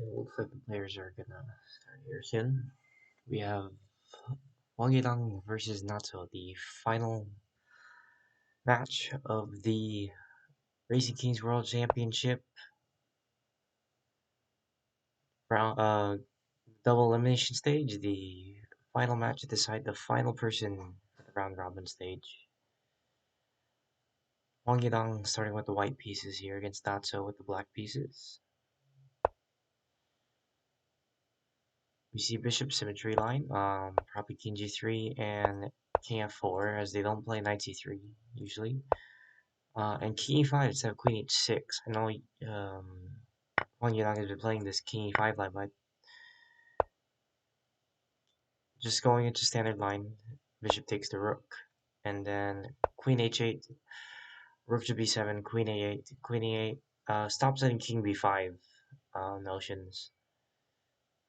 It looks like the players are gonna start here soon. We have huangyudong versus Natso, the final match of the Racing Kings World Championship round double elimination stage, the final match to decide the final person for the round robin stage. Huangyudong starting with the white pieces here against Natso with the black pieces. We see Bishop symmetry line, probably King G3 and King F4 as they don't play Knight C3 usually. And King E5 instead of Queen H6. I know Huangyudong has been playing this King E5 line, but just going into standard line, Bishop takes the Rook, and then Queen H8, Rook to B7, Queen A8, Queen E8, stops at King B5 notions.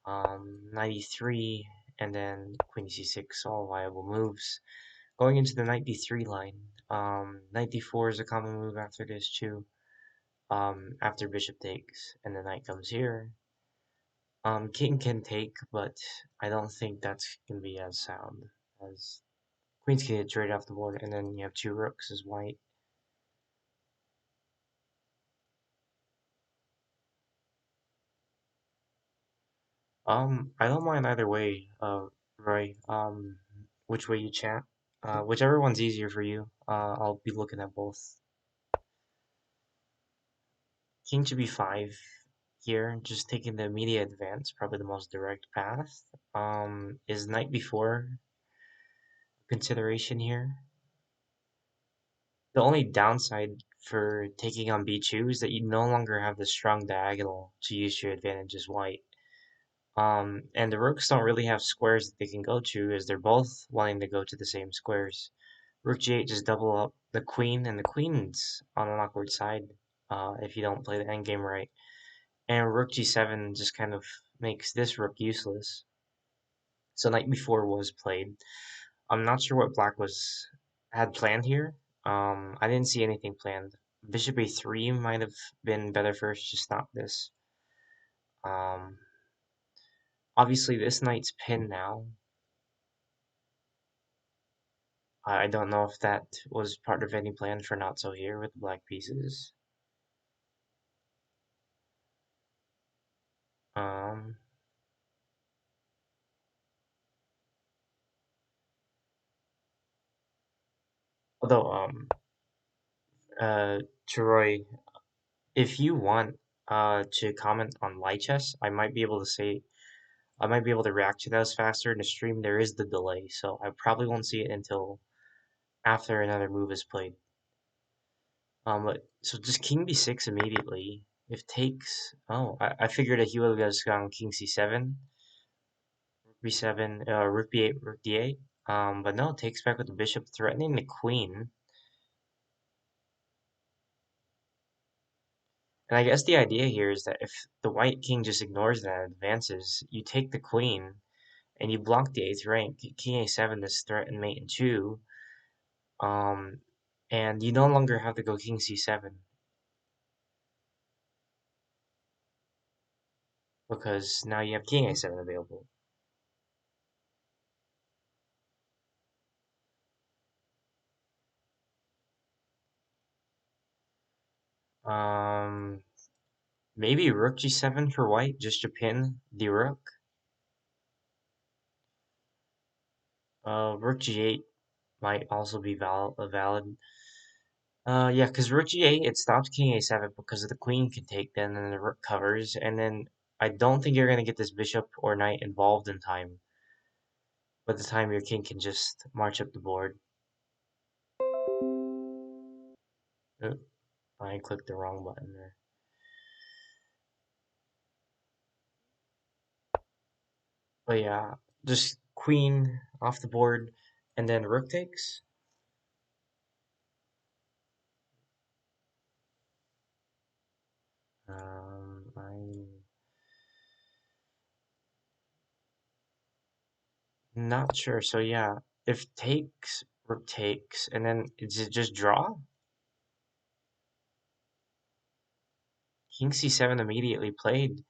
93, and then Queen C6, all viable moves. Going into the Knight D3 line, Knight D4 is a common move after this too. After Bishop takes, and the Knight comes here. King can take, but I don't think that's gonna be as sound as Queens can get straight off the board, and then you have two Rooks as white. I don't mind either way, Roy. Which way you chat, whichever one's easier for you. I'll be looking at both. King to b5 here, just taking the immediate advance, probably the most direct path. Is knight b4 consideration here? The only downside for taking on b2 is that you no longer have the strong diagonal to use your advantage as white. And the rooks don't really have squares that they can go to, as they're both wanting to go to the same squares. Rook g8 just double up the queen, and the queen's on an awkward side if you don't play the endgame right. And rook g7 just kind of makes this rook useless. So knight b4 was played. I'm not sure what black had planned here. I didn't see anything planned. Bishop a3 might have been better first, just not this. Um, Obviously, this knight's pinned now. I don't know if that was part of any plan for Natso here with the black pieces. Um, Although, Troy, if you want to comment on light chess, I might be able to react to those faster in the stream. There is the delay, so I probably won't see it until after another move is played. So just King B6 immediately. If takes, oh, I figured that he would have just gone King C7, Rook B7, Rook B8, Rook D8. But no, takes back with the bishop, threatening the queen. And I guess the idea here is that if the white king just ignores that and advances, you take the queen and you block the 8th rank. King A7 is threatened mate in 2. Um, and you no longer have to go King C7 because now you have King A7 available. Um, Maybe Rook G7 for white just to pin the Rook. Rook G8 might also be valid. Yeah, because Rook G8 it stops King A7 because the Queen can take then, and the Rook covers, and then I don't think you're gonna get this Bishop or Knight involved in time. By the time your King can just march up the board. Oh, I clicked the wrong button there. But yeah, just Queen off the board, and then Rook takes. I'm not sure. So yeah, if takes, Rook takes, and then is it just draw? King C7 immediately played.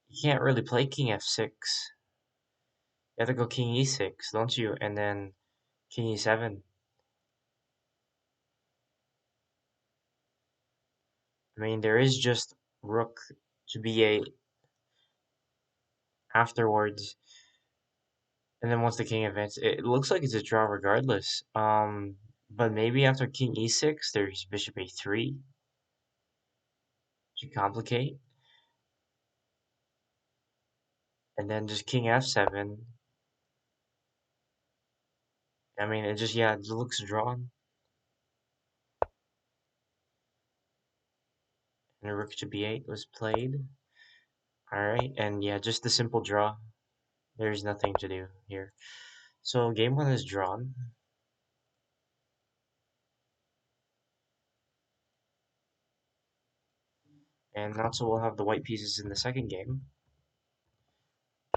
You can't really play King F6. You have to go King E6, don't you? And then King E7. I mean, there is just rook to b8 afterwards, and then once the king advances, it looks like it's a draw regardless. But maybe after king e6, there's bishop a3 to complicate, and then just king f7. I mean, it just, yeah, it looks drawn. And a rook to b8 was played. Alright, and yeah, just a simple draw. There's nothing to do here. So game one is drawn. And Natso will have the white pieces in the second game.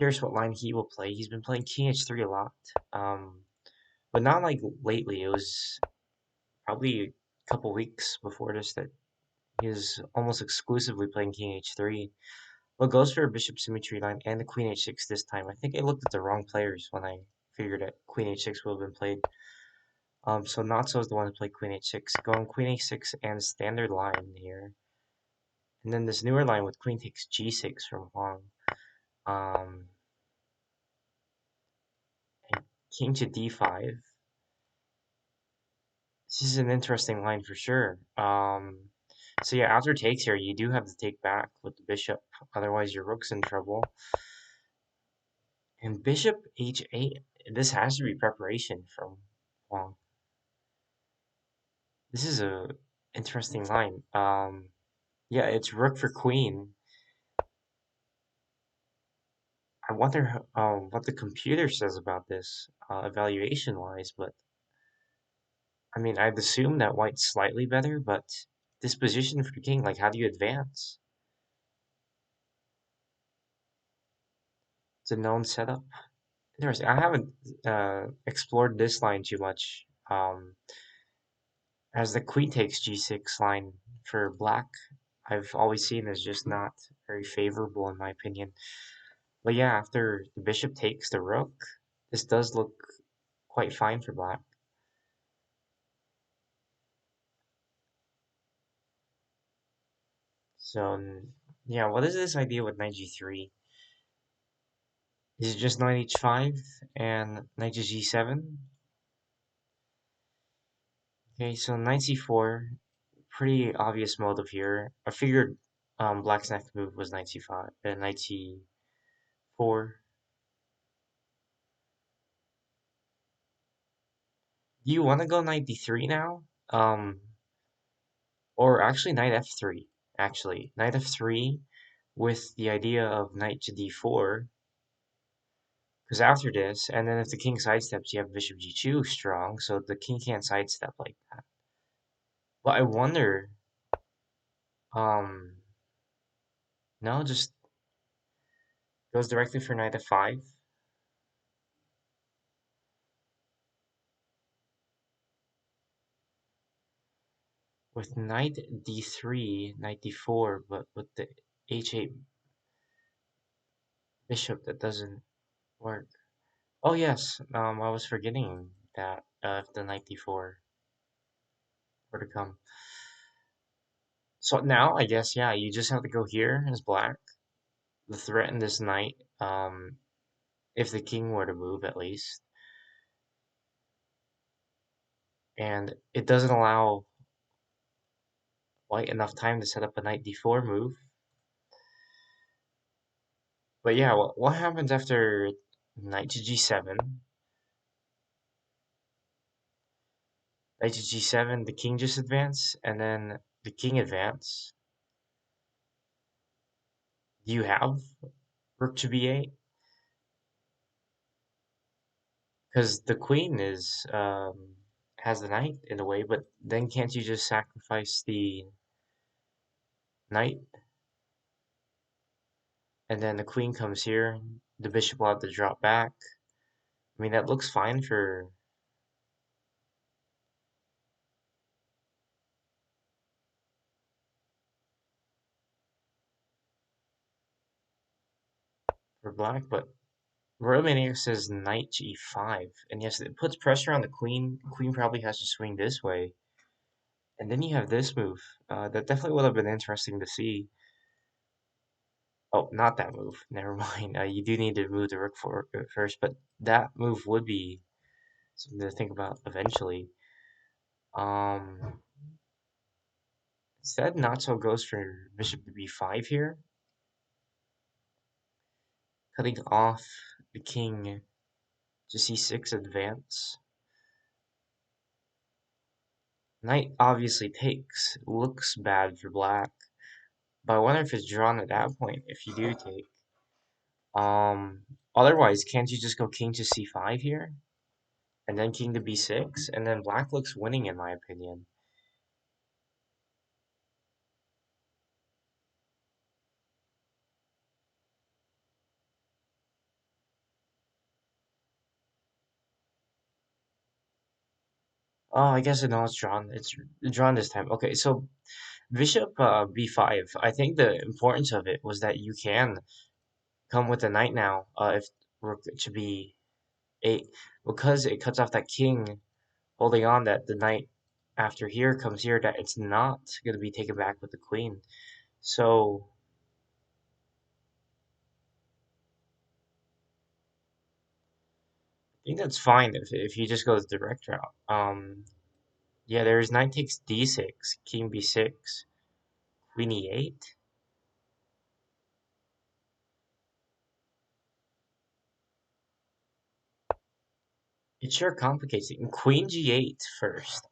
Here's what line he will play. He's been playing king h3 a lot. But not like lately. It was probably a couple weeks before this that he was almost exclusively playing king h3. But goes for a bishop symmetry line and the queen h6 this time. I think I looked at the wrong players when I figured that queen h6 would have been played. So Natso is the one to play queen h6, going queen h6 and standard line here. And then this newer line with queen takes g6 from Huang. Um, and king to d5. This is an interesting line for sure. So yeah, after takes here, you do have to take back with the bishop, otherwise your rook's in trouble. And bishop h8, this has to be preparation from Huang. This is a interesting line. Yeah, it's rook for queen. I wonder what the computer says about this, evaluation-wise, but I mean, I'd assume that white's slightly better, but this position for king, like, how do you advance? It's a known setup. Interesting. I haven't explored this line too much. As the queen takes g6 line for black, I've always seen as just not very favorable in my opinion. But yeah, after the bishop takes the rook, this does look quite fine for black. So yeah, what is this idea with knight g3? Is it just knight h5 and knight to g7? Okay, so knight c4, pretty obvious motive here. I figured black's next move was knight c5 and knight c4. Do you want to go knight d3 now? Or actually knight f3. Actually, knight f3 with the idea of knight to d4. Because after this, and then if the king sidesteps, you have bishop g2 strong, so the king can't sidestep like that. But I wonder, um, no, just goes directly for knight f5. With knight d3, knight d4, but with the h8 bishop, that doesn't work. Oh yes, I was forgetting that if the knight d4 were to come. So now, I guess, yeah, you just have to go here as black, to threaten this knight, if the king were to move at least. And it doesn't allow white enough time to set up a knight d4 move. But yeah, what happens after knight to g7? Knight to g7, the king just advance, and then the king advance. Do you have rook to b8? Because the queen is has the knight in a way, but then can't you just sacrifice the knight? And then the queen comes here, the bishop will have to drop back. I mean, that looks fine for black, but Romanier says knight to e5, and yes, it puts pressure on the queen. Queen probably has to swing this way, And then you have this move. That definitely would have been interesting to see. Oh, not that move. Never mind. You do need to move the rook for first, but that move would be something to think about eventually. Um, Instead, Natso goes for bishop to b5 here, cutting off the king to c6 advance. Knight obviously takes. Looks bad for black, but I wonder if it's drawn at that point if you do take. Otherwise, can't you just go king to c5 here? And then king to b6? And then black looks winning in my opinion. Oh, I guess I know it's drawn. It's drawn this time. Okay, so bishop b5. I think the importance of it was that you can come with the knight now. If rook to b8, because it cuts off that king holding on, that the knight after here comes here, that it's not going to be taken back with the queen. So I think that's fine if he just goes direct route. Yeah, there's knight takes d6, king b6, queen e8. It sure complicates it. And queen g8 first.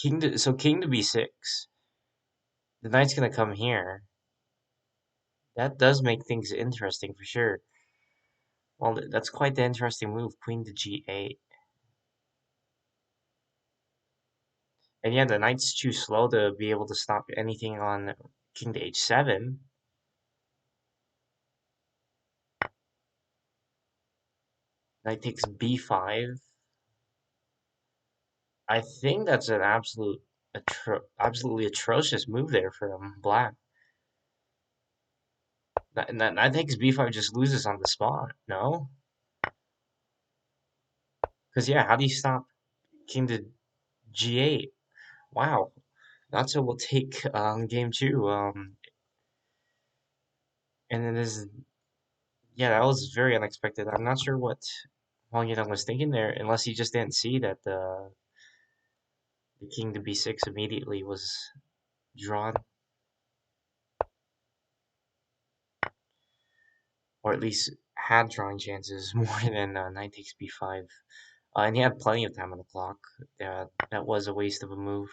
King to b6. The knight's gonna come here. That does make things interesting for sure. Well, that's quite the interesting move. Queen to g8. And yeah, the knight's too slow to be able to stop anything on king to h7. Knight takes b5. I think that's an absolutely atrocious move there from black. Knight takes b5 just loses on the spot. No, because yeah, how do you stop king to g8? Wow, Natso will take game two. And then this, yeah, that was very unexpected. I'm not sure what huangyudong was thinking there, unless he just didn't see that the king to b6 immediately was drawn, or at least had drawing chances more than knight takes b5. And he had plenty of time on the clock. That was a waste of a move.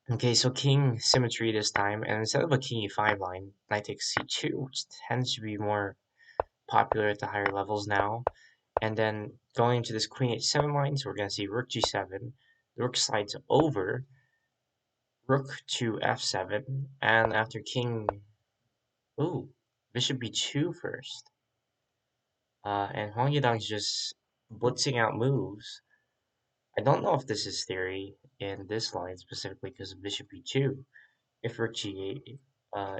Okay, so king symmetry this time, and instead of a king e5 line, knight takes c2, which tends to be more popular at the higher levels now. And then going into this queen h7 line, so we're going to see rook g7, the rook slides over, rook to f7, and after king, ooh, bishop b2 first. And Huang Yidang's just blitzing out moves. I don't know if this is theory in this line specifically because of bishop b2. If rook g8,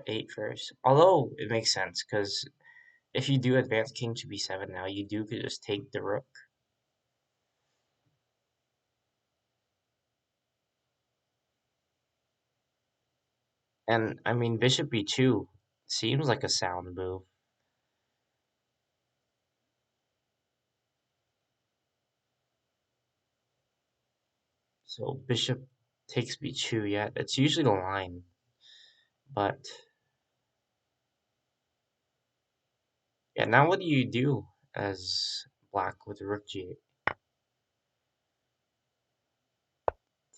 8 first. Although it makes sense because if you do advance king to b7 now, you do could just take the rook. And I mean, bishop b2 seems like a sound move. So bishop takes b2, yeah, it's usually the line. But yeah, now what do you do as black with rook g8?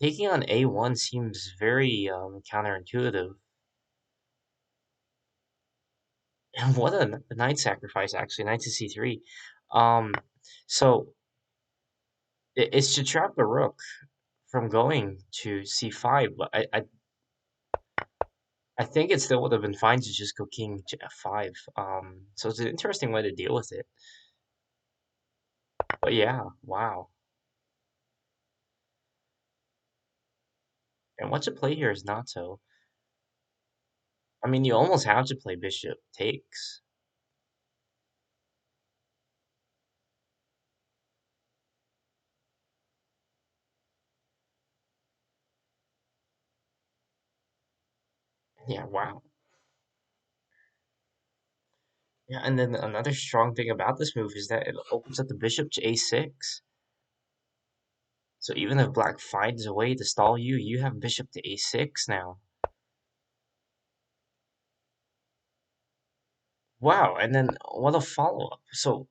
Taking on a1 seems very counterintuitive. And what a knight sacrifice, actually, knight to c3. Um, so it's to trap the rook from going to c5, but I think it still would have been fine to just go king to f5. So it's an interesting way to deal with it. But yeah, wow. And what to play here is Natso. I mean, you almost have to play bishop takes. Yeah, wow. Yeah, and then another strong thing about this move is that it opens up the bishop to a6. So even if black finds a way to stall you, you have bishop to a6 now. Wow, and then what a follow-up. So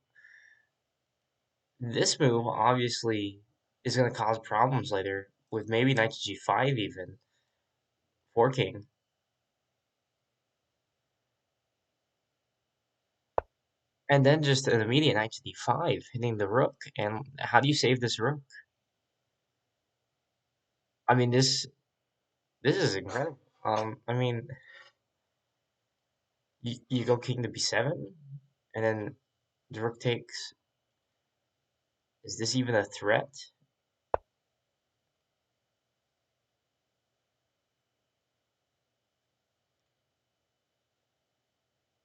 this move obviously is going to cause problems later with maybe knight to g5 even, for king. And then just an immediate knight to d5, hitting the rook. And how do you save this rook? I mean, this is incredible. I mean, you go king to b7, and then the rook takes. Is this even a threat?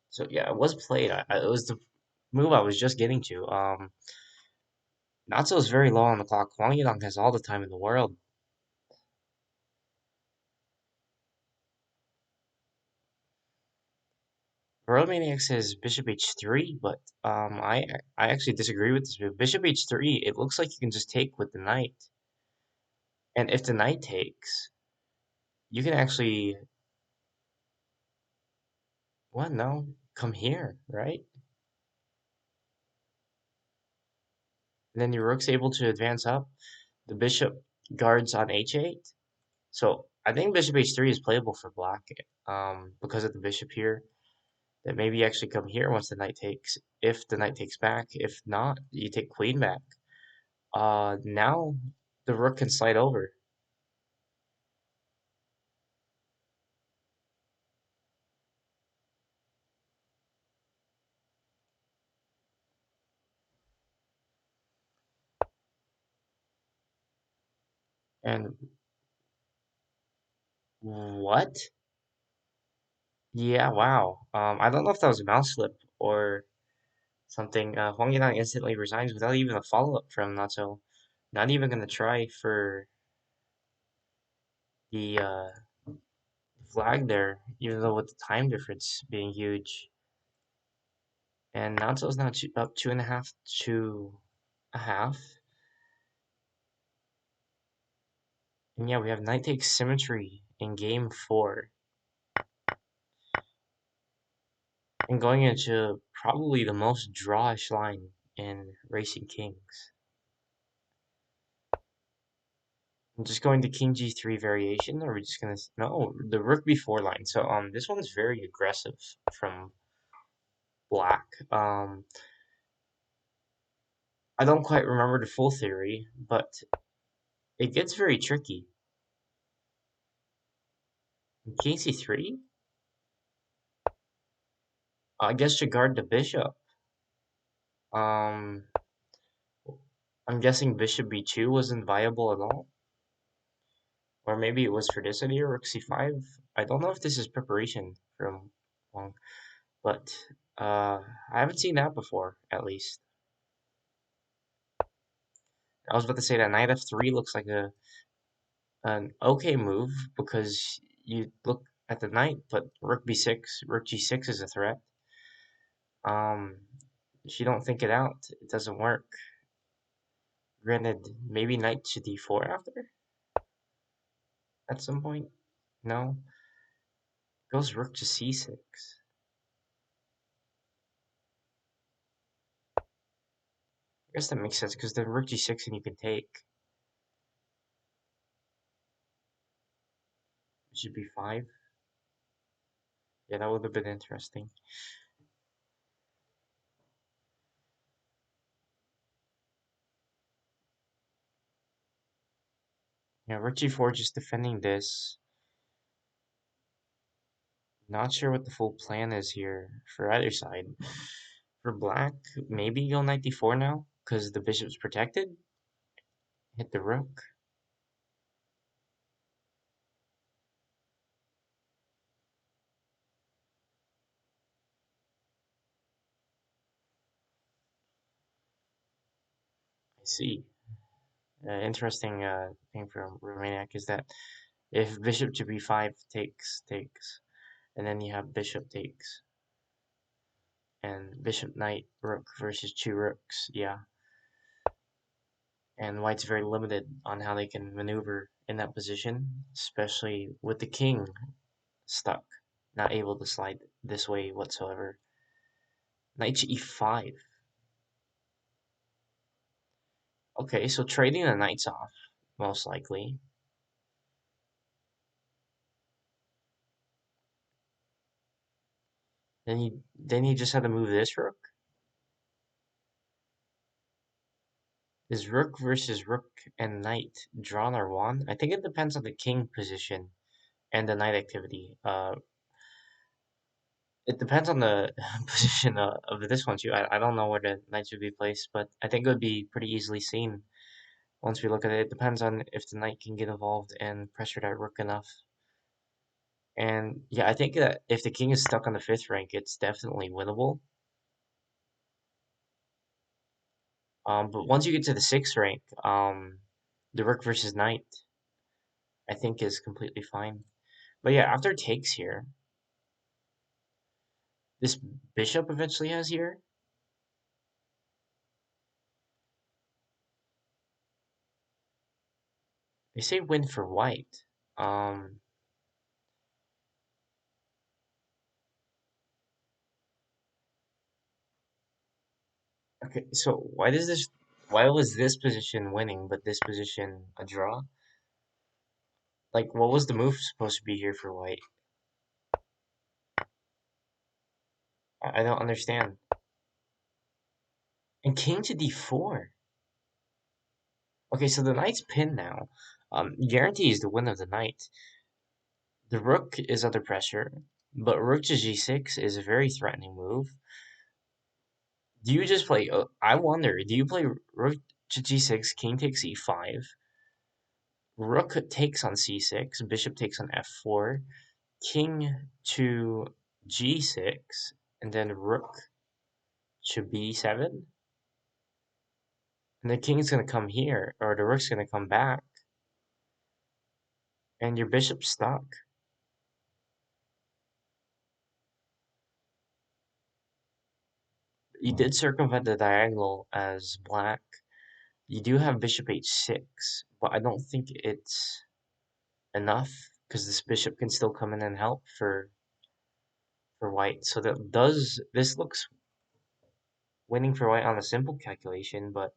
So yeah, it was played. It was the move I was just getting to. Natso is very low on the clock. Huangyudong has all the time in the world. Romaniac says bishop h3, but I actually disagree with this move. Bishop h3, it looks like you can just take with the knight, and if the knight takes, you can actually, what? No, come here, right? And then your rook's able to advance up. The bishop guards on h8. So I think bishop h3 is playable for black, because of the bishop here. That maybe actually come here once the knight takes. If the knight takes back, if not, you take queen back. Now the rook can slide over, and what? Yeah, wow. I don't know if that was a mouse slip or something. Huang Yinang instantly resigns without even a follow-up from Natso. Not even gonna try for the flag there, even though with the time difference being huge. And Natso's now up 2.5 to a half. And yeah, we have knight takes symmetry in game 4. And going into probably the most drawish line in Racing Kings. I'm just going to king g3 variation, or are we just gonna no the rook b4 line. So this one's very aggressive from black. I don't quite remember the full theory, but it gets very tricky. King c3, I guess to guard the bishop. Um, I'm guessing bishop b2 wasn't viable at all, or maybe it was for this idea, rook c5. I don't know if this is preparation from Wong, but I haven't seen that before, at least. I was about to say that knight f3 looks like an okay move because you look at the knight, but rook b6, rook g6 is a threat. If you don't think it out, it doesn't work. Granted, maybe knight to d4 after at some point. No, goes rook to c6. I guess that makes sense because then rook g6 and you can take bishop b5. Yeah, that would have been interesting. Yeah, rook g4 just defending this. Not sure what the full plan is here for either side. For black, maybe go knight d4 now because the bishop's protected. Hit the rook. I see. Interesting thing from Romaniac is that if bishop to b5 takes, And then you have bishop takes. And bishop knight rook versus two rooks, yeah. And white's very limited on how they can maneuver in that position, especially with the king stuck, not able to slide this way whatsoever. Knight to e5. Okay, so trading the knights off, most likely. Then you just have to move this rook. Is rook versus rook and knight drawn or won? I think it depends on the king position and the knight activity. It depends on the position of this one too. I don't know where the knight should be placed, but I think it would be pretty easily seen once we look at it. It depends on if the knight can get involved and pressure that rook enough. And yeah, I think that if the king is stuck on the fifth rank, it's definitely winnable. But once you get to the sixth rank, the rook versus knight, I think is completely fine. But yeah, after takes here, this bishop eventually has here. They say win for white. Um, okay, so why was this position winning, but this position a draw? Like, what was the move supposed to be here for white? I don't understand. And king to d4. Okay, so the knight's pinned now. Guarantees the win of the knight. The rook is under pressure, but rook to g6 is a very threatening move. Do you just play? I wonder. Do you play rook to g6, king takes e5, rook takes on c6, bishop takes on f4, king to g6, and then rook to b7? And the king's gonna come here, or the rook's gonna come back, and your bishop's stuck. You did circumvent the diagonal as black. You do have bishop h6, but I don't think it's enough because this bishop can still come in and help for white. So this looks winning for white on a simple calculation, but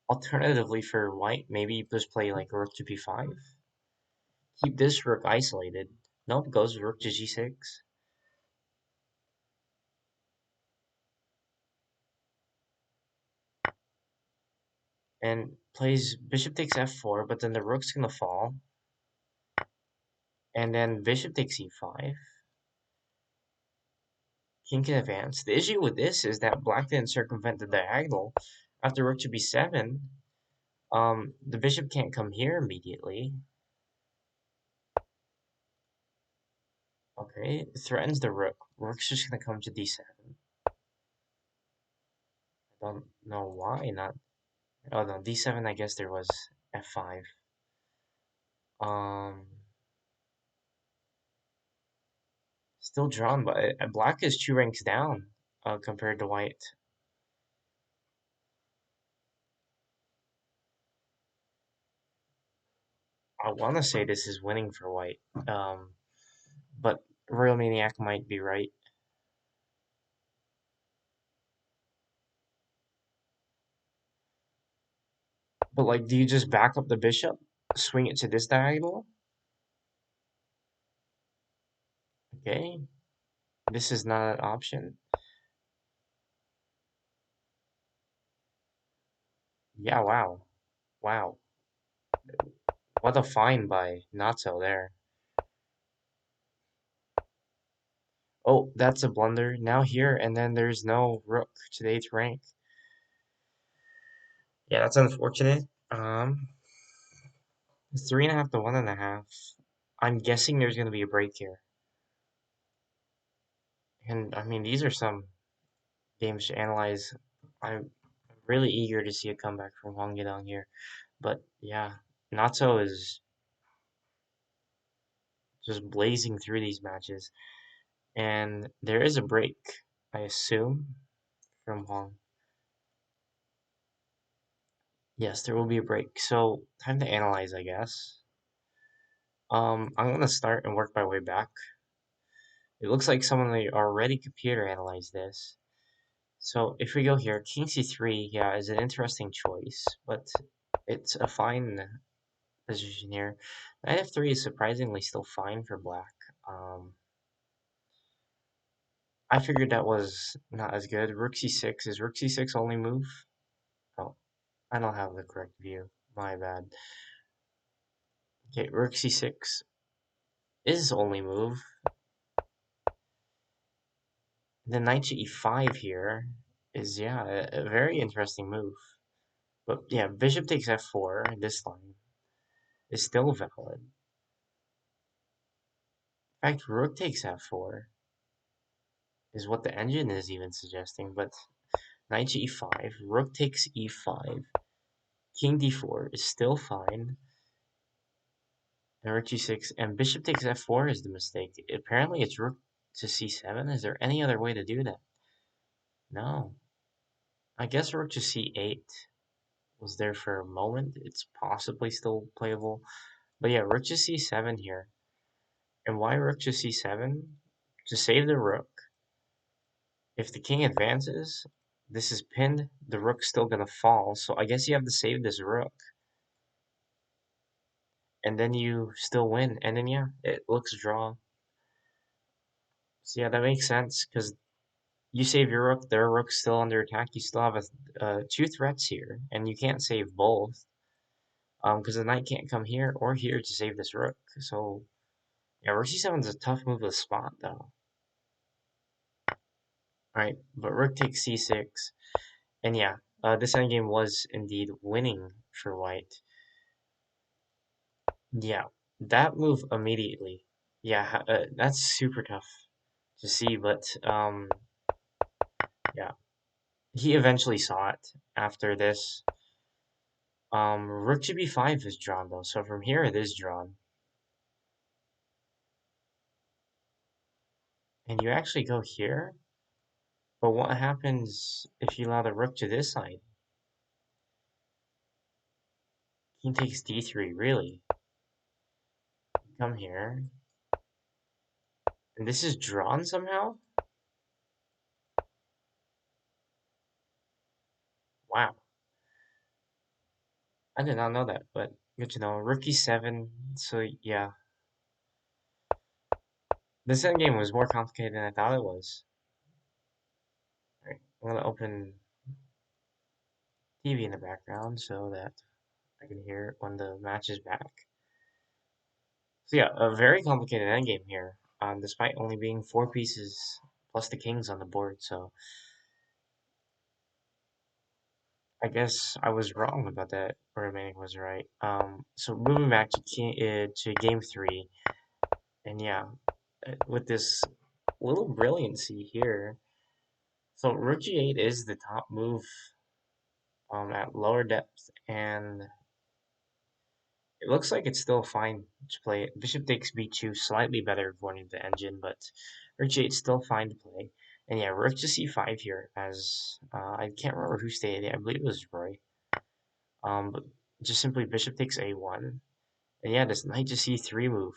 alternatively for white, maybe you just play like rook to b5. Keep this rook isolated. Nope, goes rook to g6. And plays bishop takes f4, but then the rook's gonna fall. And then bishop takes e5. King can advance. The issue with this is that black didn't circumvent the diagonal. After rook to b7, the bishop can't come here immediately. Okay, it threatens the rook. Rook's just gonna come to d7. I don't know why not. Oh no, d7. I guess there was f5. Um, Still drawn, but black is two ranks down compared to white. I want to say this is winning for white, but Royal Maniac might be right. But like, do you just back up the bishop, swing it to this diagonal? Okay, this is not an option. Yeah, wow, wow. What a find by Natso there. Oh, that's a blunder. Now here, and then there's no rook to the 8th rank. Yeah, that's unfortunate. 3.5 to 1.5. I'm guessing there's gonna be a break here. And I mean, these are some games to analyze. I'm Really eager to see a comeback from huangyudong here. But yeah, Natso is just blazing through these matches. And there is a break, I assume, from Huang. Yes, there will be a break. So time to analyze, I guess. I'm gonna start and work my way back. It looks like someone already computer analyzed this. So if we go here, King C3, yeah, is an interesting choice, but it's a fine position here. Knight F3 is surprisingly still fine for black. Um, I figured that was not as good. Rook C6, is Rook C6 only move? Oh, I don't have the correct view. My bad. Okay, Rook C6 is only move. The Knight to E5 here is, yeah, a very interesting move. But yeah, Bishop takes F4, this line is still valid. In fact, Rook takes F4 is what the engine is even suggesting, but Knight to E5, Rook takes E5, King D4 is still fine, and Rook G6, and Bishop takes F4 is the mistake. Apparently it's Rook to C7, is there any other way to do that? No. I guess Rook to C8 was there for a moment, it's possibly still playable. But yeah, Rook to C7 here. And why Rook to C7? To save the Rook. If the king advances, this is pinned, the rook's still gonna fall, so I guess you have to save this rook. And then you still win, and then yeah, it looks draw. So yeah, that makes sense, because you save your rook, their rook's still under attack, you still have two threats here, and you can't save both. Because the knight can't come here or here to save this rook, so yeah, rook c7 is a tough move to spot, though. Alright, but rook takes c6, and yeah, this endgame was indeed winning for white. Yeah, that move immediately. Yeah, that's super tough to see, but yeah, he eventually saw it after this. Rook to b5 is drawn though, so from here it is drawn. And you actually go here, but what happens if you allow the rook to this side? King takes d3, really? Come here. And this is drawn somehow? Wow. I did not know that, but good to know. Rook e7, so yeah. This endgame was more complicated than I thought it was. Alright, I'm gonna open TV in the background so that I can hear it when the match is back. So yeah, a very complicated endgame here, despite only being 4 pieces plus the kings on the board, so I guess I was wrong about that, or remaining was right. So moving back to game 3, and yeah, with this little brilliancy here. So rook g8 is the top move at lower depth, and it looks like it's still fine to play. Bishop takes b2, slightly better according to the engine, but rook g8 still fine to play. And yeah, rook to c5 here, as I can't remember who stated it. I believe it was Roy. But just simply bishop takes a1, and yeah, this knight to c3 move.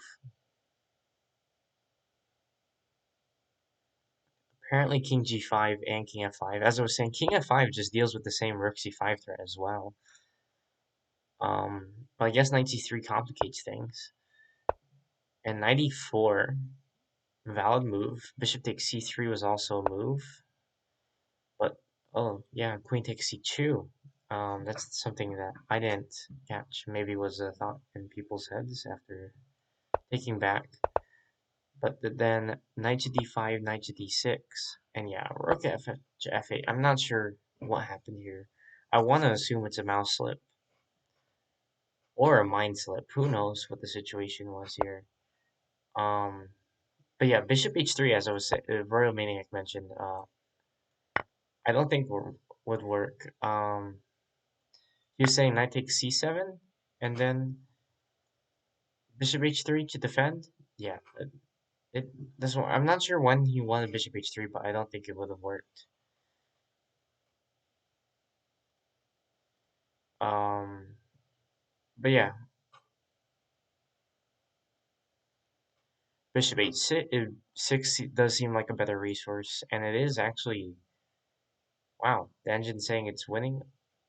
Apparently, king g5 and king f5. As I was saying, king f5 just deals with the same rook c5 threat as well. But I guess knight c3 complicates things. And knight e4. Valid move. Bishop takes c3 was also a move. But, oh, yeah, queen takes c2. That's something that I didn't catch. Maybe was a thought in people's heads after taking back. But then knight to d5, knight to d6. And yeah, rook to f8. I'm not sure what happened here. I want to assume it's a mouse slip. Or a mind slip. Who knows what the situation was here. Um, but yeah, bishop h3, as I was saying, Royal Maniac mentioned, I don't think would work. You're saying knight takes c7, and then bishop h3 to defend? Yeah, it this one. I'm not sure when he wanted bishop h3, but I don't think it would have worked. Um, but yeah, bishop h6 does seem like a better resource, and it is actually. Wow, the engine's saying it's winning,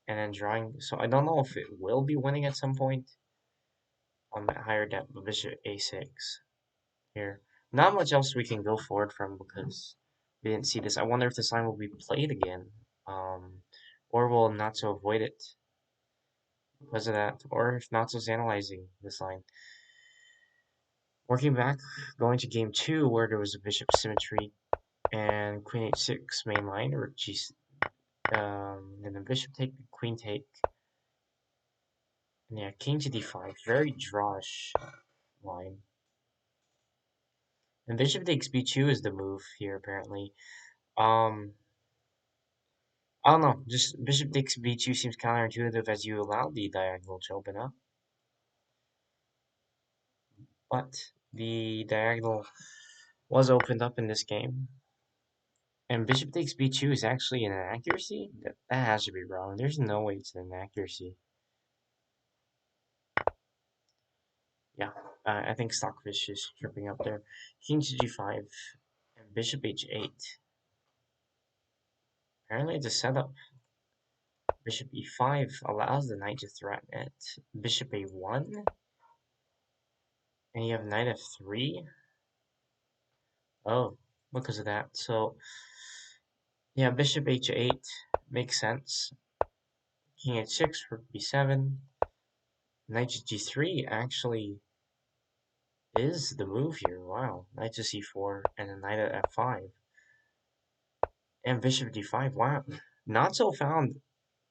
and then drawing. So I don't know if it will be winning at some point. At higher depth, but bishop a6 here. Not much else we can go forward from because we didn't see this. I wonder if this line will be played again, um, or will Natso avoid it because of that, or if Natso's analyzing this line. Working back, going to game two where there was a bishop symmetry and queen h6 main line, or g, and then bishop take, queen take, and yeah, king to d5, very drawish line. And bishop takes b2 is the move here apparently. Um, I don't know, just bishop takes b2 seems counterintuitive as you allow the diagonal to open up, but the diagonal was opened up in this game. And bishop takes b2 is actually an inaccuracy? That has to be wrong. There's no way it's an inaccuracy. Yeah, I think Stockfish is tripping up there. King to g5 and bishop h8. Apparently it's a setup. Bishop e5 allows the knight to threaten it. Bishop a1, and you have knight f3. Oh, because of that. So, yeah, bishop h8 makes sense. King h6 for b7. Knight to g3 actually is the move here. Wow. Knight to c4 and a knight at f5. And bishop d5. Wow. Not so found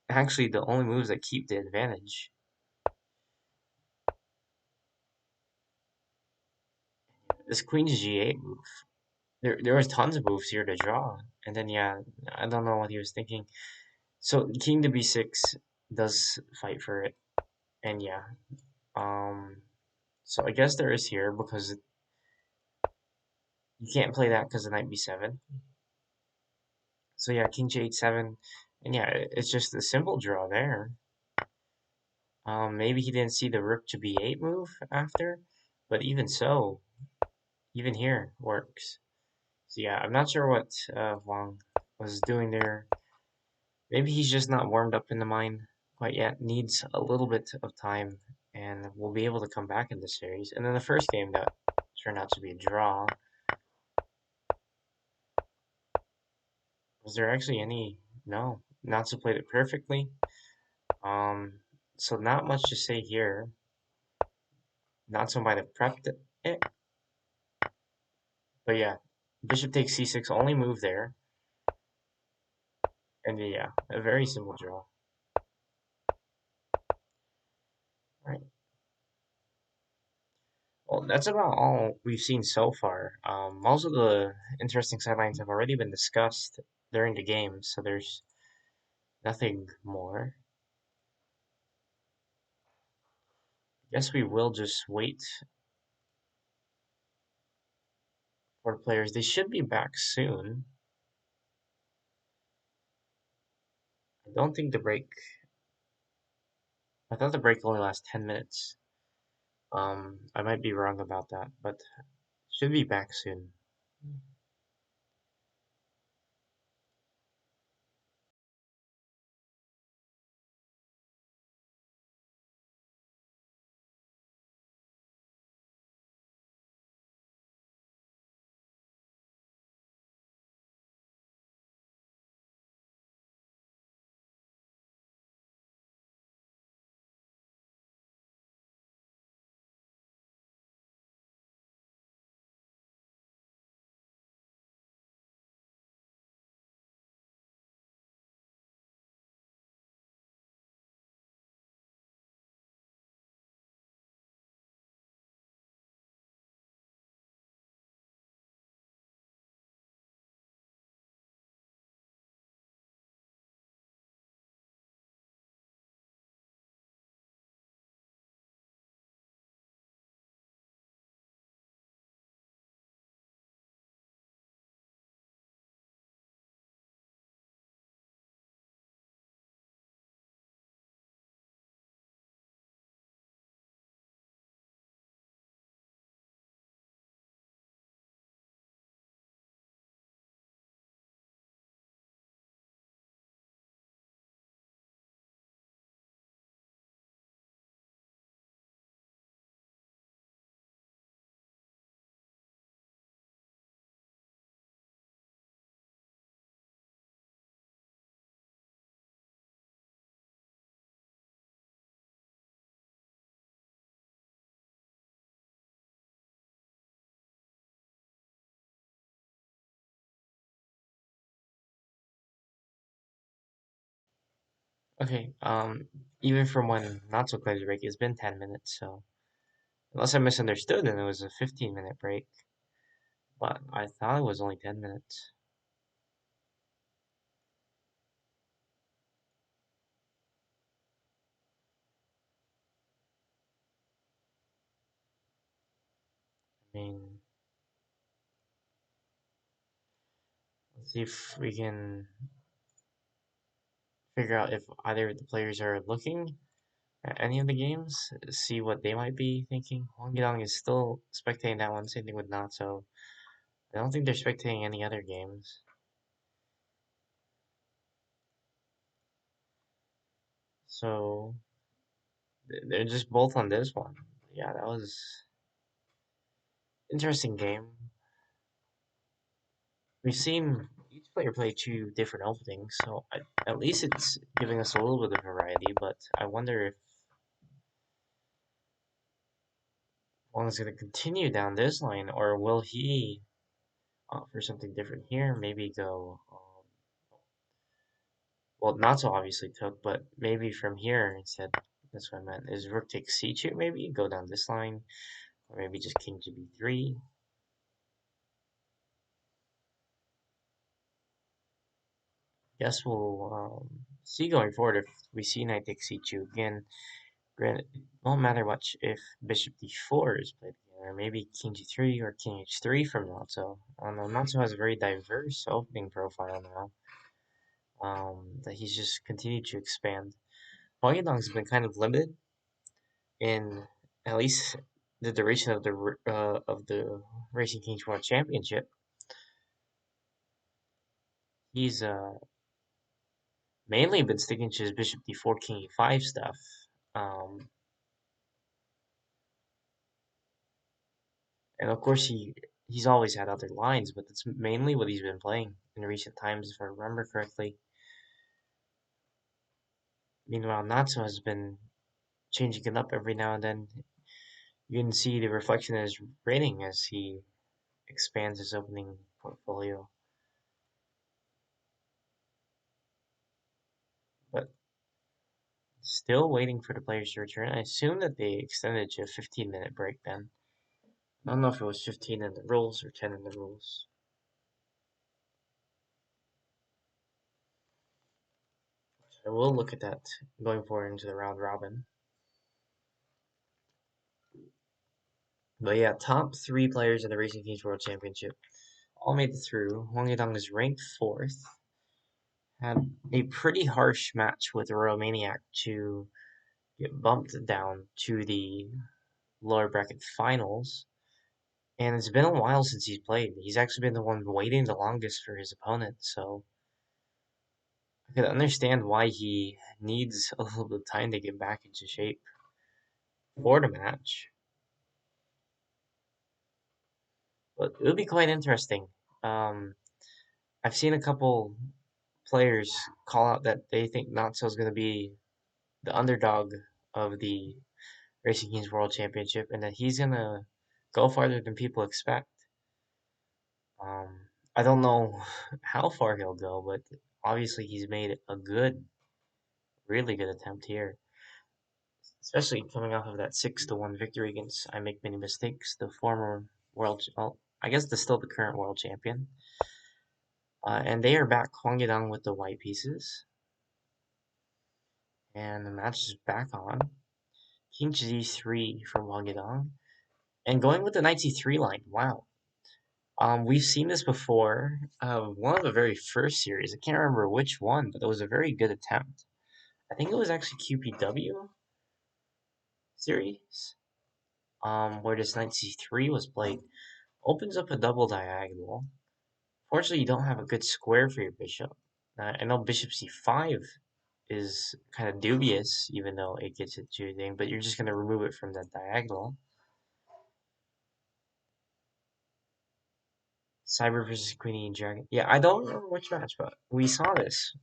actually the only moves that keep the advantage. This queen to g8 move. There was tons of moves here to draw. And then yeah, I don't know what he was thinking. So king to b6 does fight for it. And yeah. So I guess there is here because you can't play that because of knight b7. So yeah, king g8-7. And yeah, it's just a simple draw there. Maybe he didn't see the rook to b8 move after, but even so, even here works. So yeah, I'm not sure what Wang was doing there. Maybe he's just not warmed up in the mind quite yet. Needs a little bit of time, and we'll be able to come back in this series. And then the first game that turned out to be a draw. Was there actually any? No, Natsu played it perfectly. So not much to say here. Natsu might have prepped it, but yeah, bishop takes c6, only move there. And yeah, a very simple draw. Right. Well, that's about all we've seen so far. Most of the interesting sidelines have already been discussed during the game, so there's nothing more. Guess we will just wait for the players. They should be back soon. I don't think the break. I thought the break only lasts 10 minutes. I might be wrong about that, but should be back soon. Okay, even from when Natso played the break, it's been 10 minutes, so unless I misunderstood and it was a 15-minute break, but I thought it was only 10 minutes. I mean, let's see if we can figure out if either of the players are looking at any of the games, see what they might be thinking. Huangyudong is still spectating that one, same thing with Natso. I don't think they're spectating any other games. So they're just both on this one. Yeah, that was interesting game. We've seen each player play two different openings, so at least it's giving us a little bit of variety. But I wonder if one is going to continue down this line, or will he offer something different here? Maybe go. Well, not so obviously took, but maybe from here instead. That's what I meant. Is rook takes c2 maybe? Go down this line, or maybe just king to b3. Guess we'll see going forward if we see knight takes c2 again. Granted, it won't matter much if bishop d4 is played again, or maybe king g3 or king h3 from Natso. I don't know, Natso has a very diverse opening profile now that he's just continued to expand. Huangyudong's been kind of limited in at least the duration of the Racing Kings World Championship. He's mainly been sticking to his bishop d4, king e5 stuff. Um, and of course, he's always had other lines, but that's mainly what he's been playing in recent times, if I remember correctly. Meanwhile, Natsu has been changing it up every now and then. You can see the reflection in his rating as he expands his opening portfolio. But still waiting for the players to return. I assume that they extended to a 15-minute break then. I don't know if it was 15 in the rules or 10 in the rules. I will look at that going forward into the round robin. But yeah, top three players in the Racing Kings World Championship all made it through. Huang Yidong is ranked fourth. Had a pretty harsh match with Romaniac to get bumped down to the lower bracket finals. And it's been a while since he's played. He's actually been the one waiting the longest for his opponent, so I could understand why he needs a little bit of time to get back into shape for the match. But it would be quite interesting. Um, I've seen a couple players call out that they think Natso is going to be the underdog of the Racing Kings World Championship and that he's going to go farther than people expect. I don't know how far he'll go, but obviously he's made a really good attempt here, especially coming off of that 6-1 victory against I Make Many Mistakes, the former well, I guess still the current world champion. And they are back Huang Yidong with the white pieces, and the match is back on. King g3 from Huang Yidong, and going with the knight c3 line. Wow. We've seen this before. One of the very first series. I can't remember which one, but it was a very good attempt. I think it was actually QPW series. Where this knight c3 was played, opens up a double diagonal. Fortunately, you don't have a good square for your bishop. I know bishop c5 is kind of dubious, even though it gets it to your thing, but you're just going to remove it from that diagonal. Cyber versus Queenie and Dragon. Yeah, I don't remember which match, but we saw this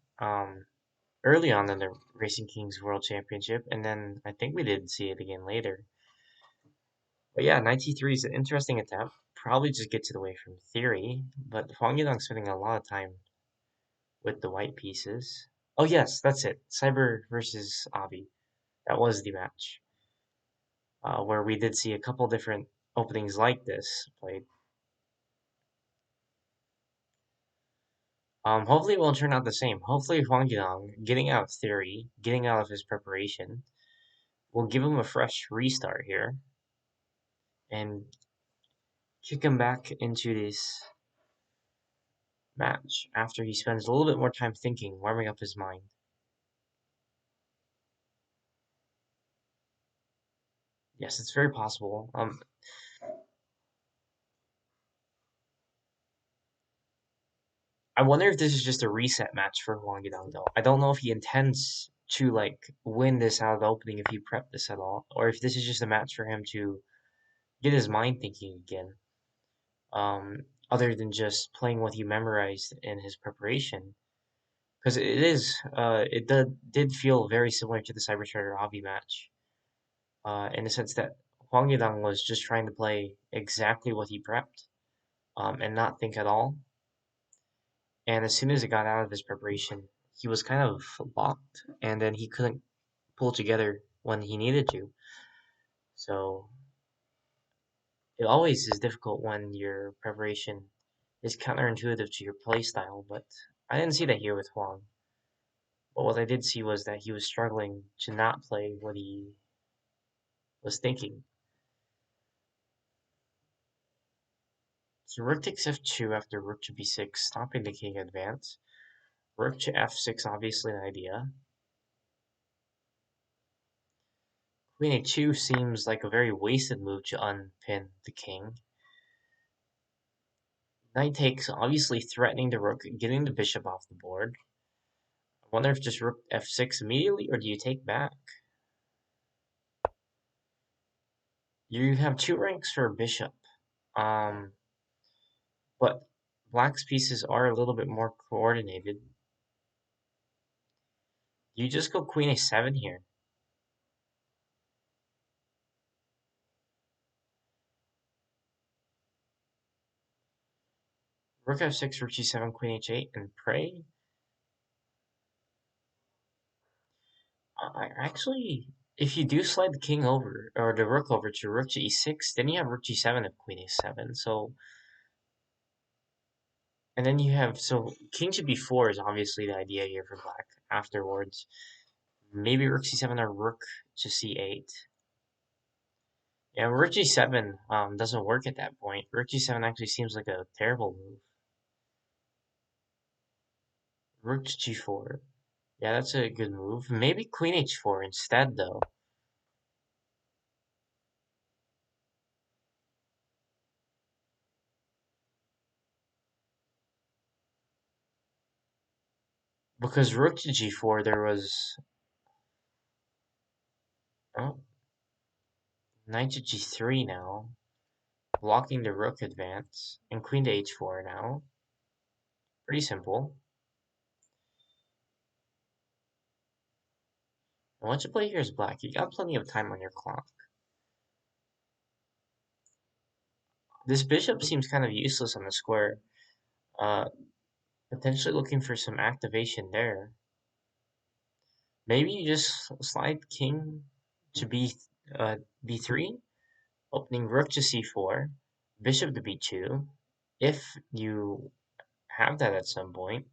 early on in the Racing Kings World Championship, and then I think we did see it again later. But yeah, 93 is an interesting attempt. Probably just gets it away from theory, but Huang Yidong's spending a lot of time with the white pieces. Oh yes, that's it. Cyber versus Avi. That was the match. Where we did see a couple different openings like this played. Hopefully it won't turn out the same. Hopefully huangyudong, getting out of theory, getting out of his preparation, will give him a fresh restart here and kick him back into this match after he spends a little bit more time thinking, warming up his mind. Yes, it's very possible. I wonder if this is just a reset match for huangyudong though. I don't know if he intends to like win this out of the opening if he prepped this at all, or if this is just a match for him to get his mind thinking again. Other than just playing what he memorized in his preparation, because it did feel very similar to the Cyber Strider Hobby match, in the sense that Huang Yidang was just trying to play exactly what he prepped, and not think at all. And as soon as it got out of his preparation, he was kind of locked, and then he couldn't pull together when he needed to. So it always is difficult when your preparation is counterintuitive to your playstyle, but I didn't see that here with Huang. But what I did see was that he was struggling to not play what he was thinking. So rook takes f2 after rook to b6, stopping the king advance. Rook to f6, obviously an idea. Queen a2 seems like a very wasted move to unpin the king. Knight takes, obviously threatening the rook, getting the bishop off the board. I wonder if just rook f6 immediately, or do you take back? You have two ranks for a bishop, um, but black's pieces are a little bit more coordinated. You just go queen a7 here. Rook f6, rook g7, queen h8, and pray. Actually, if you do slide the king over, or the rook over to rook to e6, then you have rook g7 and queen a7. So, and then you have, so king to b4 is obviously the idea here for black afterwards. Maybe rook c7 or rook to c8. Yeah, rook g7 doesn't work at that point. Rook g7 actually seems like a terrible move. Rook to g4. Yeah, that's a good move. Maybe queen h4 instead, though. Because rook to g4, there was... Oh, knight to g3 now. Blocking the rook advance. And queen to h4 now. Pretty simple. And what you play here is black. You got plenty of time on your clock. This bishop seems kind of useless on the square. Uh, Potentially looking for some activation there. Maybe you just slide king to b3, opening rook to c4, bishop to b2, if you have that at some point.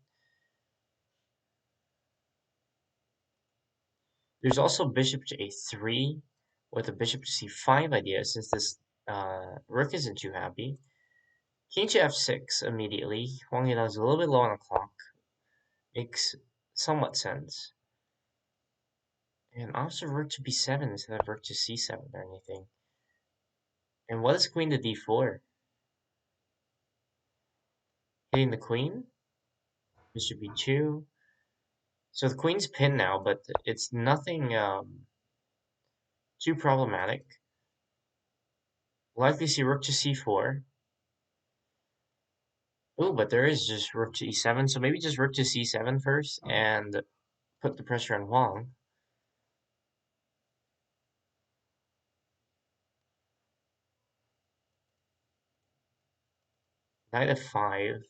There's also bishop to a3 with a bishop to c5 idea, since this rook isn't too happy. King to f6 immediately. Huang Yidong's a little bit low on the clock. Makes somewhat sense. And also rook to b7 instead of rook to c7 or anything. And what is queen to d4? Hitting the queen? Bishop b2. So the queen's pinned now, but it's nothing too problematic. Likely see rook to c4. Oh, but there is just rook to e7, so maybe just rook to c7 first and put the pressure on Huang. Knight f5.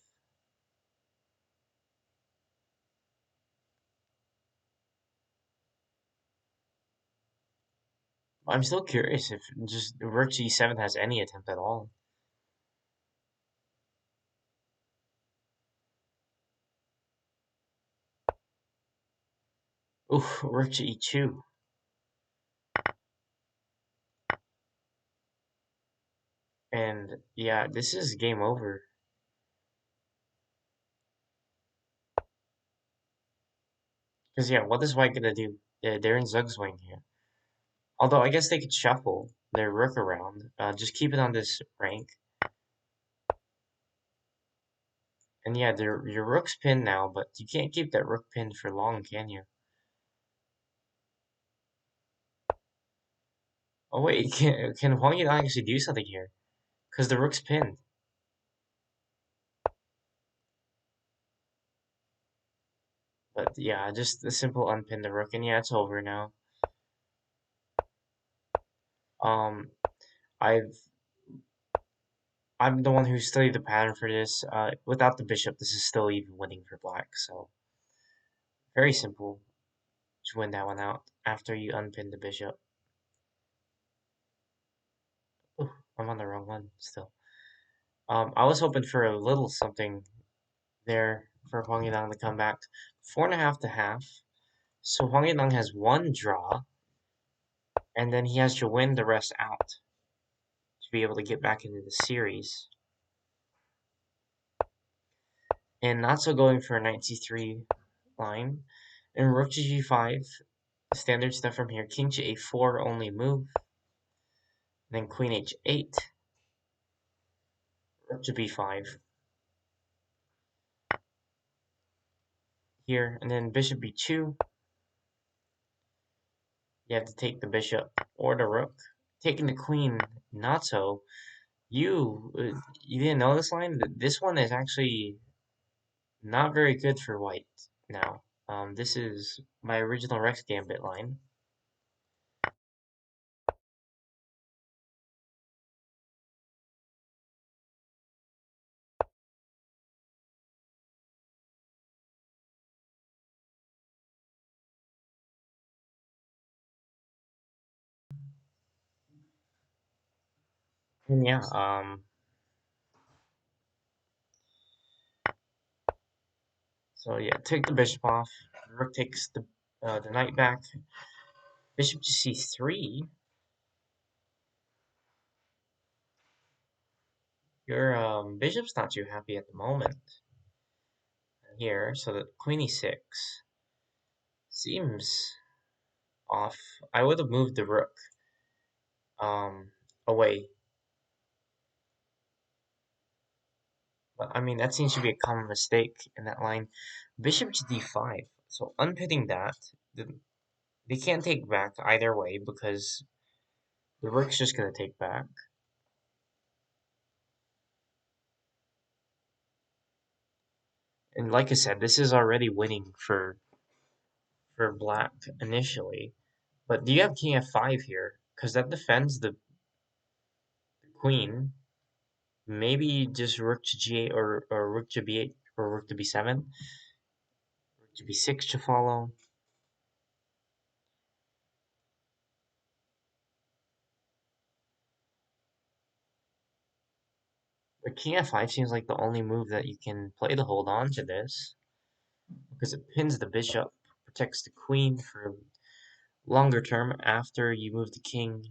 I'm still curious if just rook g7 has any attempt at all. Ooh, rook to e2. And yeah, this is game over. Because yeah, what is white gonna do? They're in Zugzwang here. Although I guess they could shuffle their rook around. Just keep it on this rank. And yeah, your rook's pinned now, but you can't keep that rook pinned for long, can you? Oh wait, can huangyudong actually do something here? Because the rook's pinned. But yeah, just a simple unpin the rook, and yeah, it's over now. Um, I've I'm the one who studied the pattern for this. Without the bishop, this is still even winning for black. So very simple to win that one out after you unpin the bishop. Ooh, I'm on the wrong one still. I was hoping for a little something there for Huang Yidong to come back. 4.5 to half. So Huang Yidong has one draw, and then he has to win the rest out to be able to get back into the series. And Natso going for a knight c3 line. And rook to g5, standard stuff from here. King to a4 only move. Then queen h8, rook to b5 here. And then bishop b2. You have to take the bishop or the rook. Taking the queen, not so. You didn't know this line? This one is actually not very good for white now. This is my original Rex Gambit line. And yeah, so yeah, take the bishop off. Rook takes the knight back. Bishop to c3. Your bishop's not too happy at the moment here, so that queen e6 seems off. I would have moved the rook away, but I mean that seems to be a common mistake in that line. Bishop to d5. So unpinning that, they can't take back either way because the rook's just gonna take back. And like I said, this is already winning for black initially. But do you have king f5 here? Because that defends the queen. Maybe just rook to g8 or rook to b8 or rook to b7. Rook to b6 to follow. But king f5 seems like the only move that you can play to hold on to this. Because it pins the bishop, protects the queen for longer term after you move the king.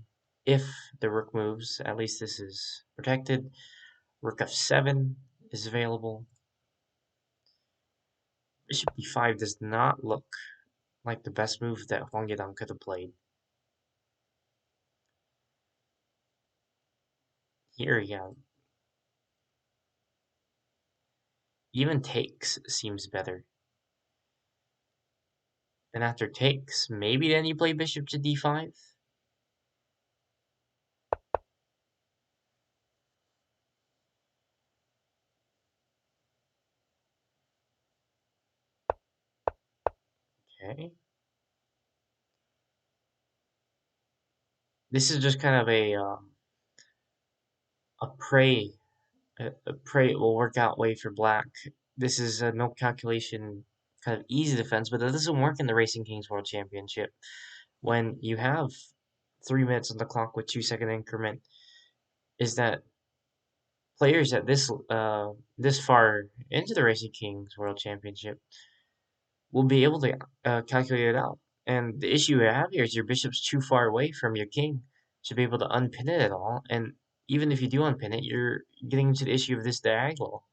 If the rook moves, at least this is protected. Rook f7 is available. Bishop e5 does not look like the best move that huangyudong could have played. Here, yeah, even takes seems better. And after takes, maybe then you play bishop to d5? Okay. This is just kind of a pray pray it will work out way for black. This is a no calculation kind of easy defense, but that doesn't work in the Racing Kings World Championship. When you have 3 minutes on the clock with 2 second increment, is that players at this far into the Racing Kings World Championship will be able to calculate it out. And the issue you have here is your bishop's too far away from your king to be able to unpin it at all. And even if you do unpin it, you're getting into the issue of this diagonal.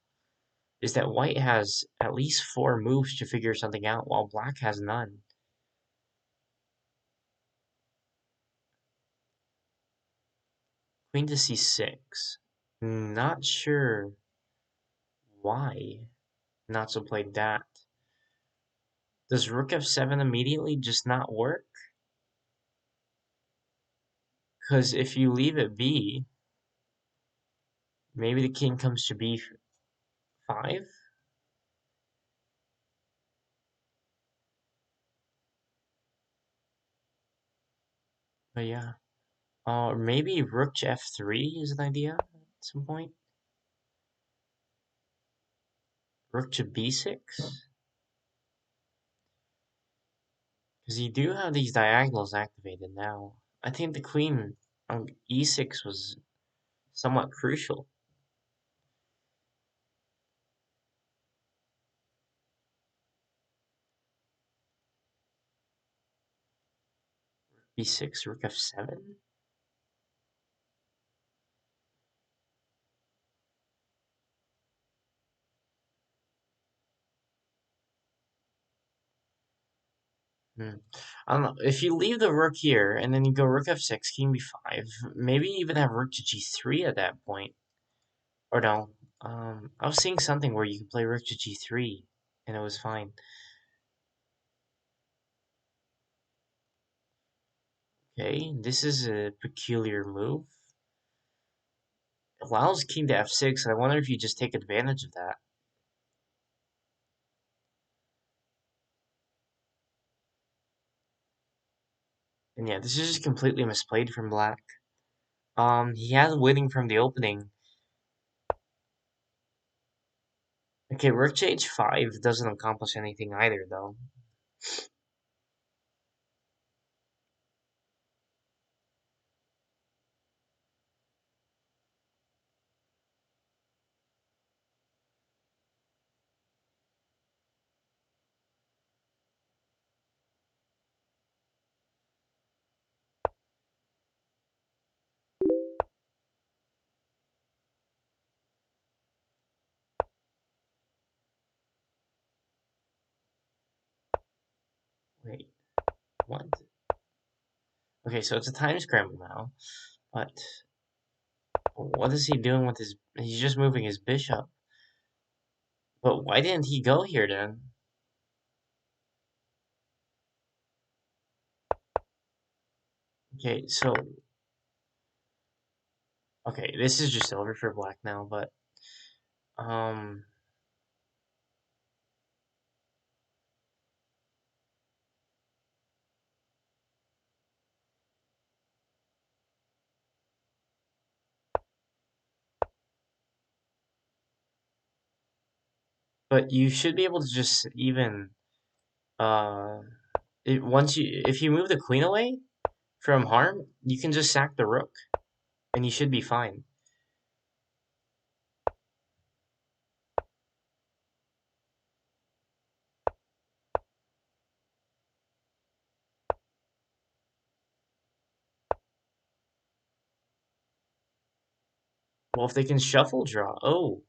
Is that white has at least 4 moves to figure something out, while black has none. Queen to c6. Not sure why Natso played that. Does rook f7 immediately just not work? Because if you leave it b, maybe the king comes to b5? But yeah. Or maybe rook to f3 is an idea at some point. Rook to b6? Because you do have these diagonals activated now. I think the queen on e6 was somewhat crucial. b6, rook f7? I don't know. If you leave the rook here and then you go rook f6, king b5, maybe even have rook to g3 at that point. Or no. I was seeing something where you could play rook to g3 and it was fine. Okay, this is a peculiar move. Allows king to f6. I wonder if you just take advantage of that. And yeah, this is just completely misplayed from black. He has winning from the opening. Okay, rook to h5 doesn't accomplish anything either, though. Wait, what? Okay, so it's a time scramble now, but what is he doing with his... He's just moving his bishop. But why didn't he go here, then? Okay, so... Okay, this is just over for black now, but... But you should be able to just even... Uh... if you move the queen away from harm, you can just sack the rook. And you should be fine. Well, if they can shuffle draw... Oh!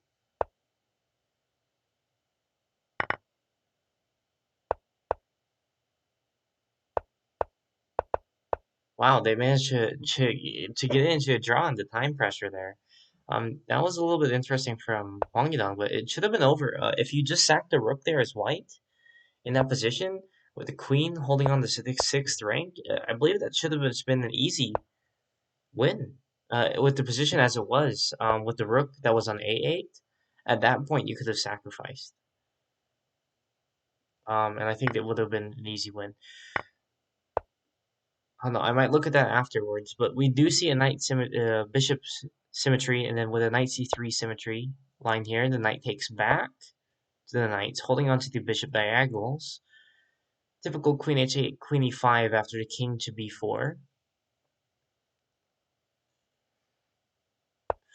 Wow, they managed to get into a draw and the time pressure there. That was a little bit interesting from huangyudong, but it should have been over. If you just sacked the rook there as white in that position with the queen holding on the sixth rank, I believe that should have just been an easy win. With the position as it was, with the rook that was on a8, at that point you could have sacrificed. And I think that would have been an easy win. I don't know, I might look at that afterwards, but we do see a bishop symmetry, and then with a knight c3 symmetry line here, the knight takes back to the knights, holding onto the bishop diagonals. Typical queen h8, queen e5 after the king to b4.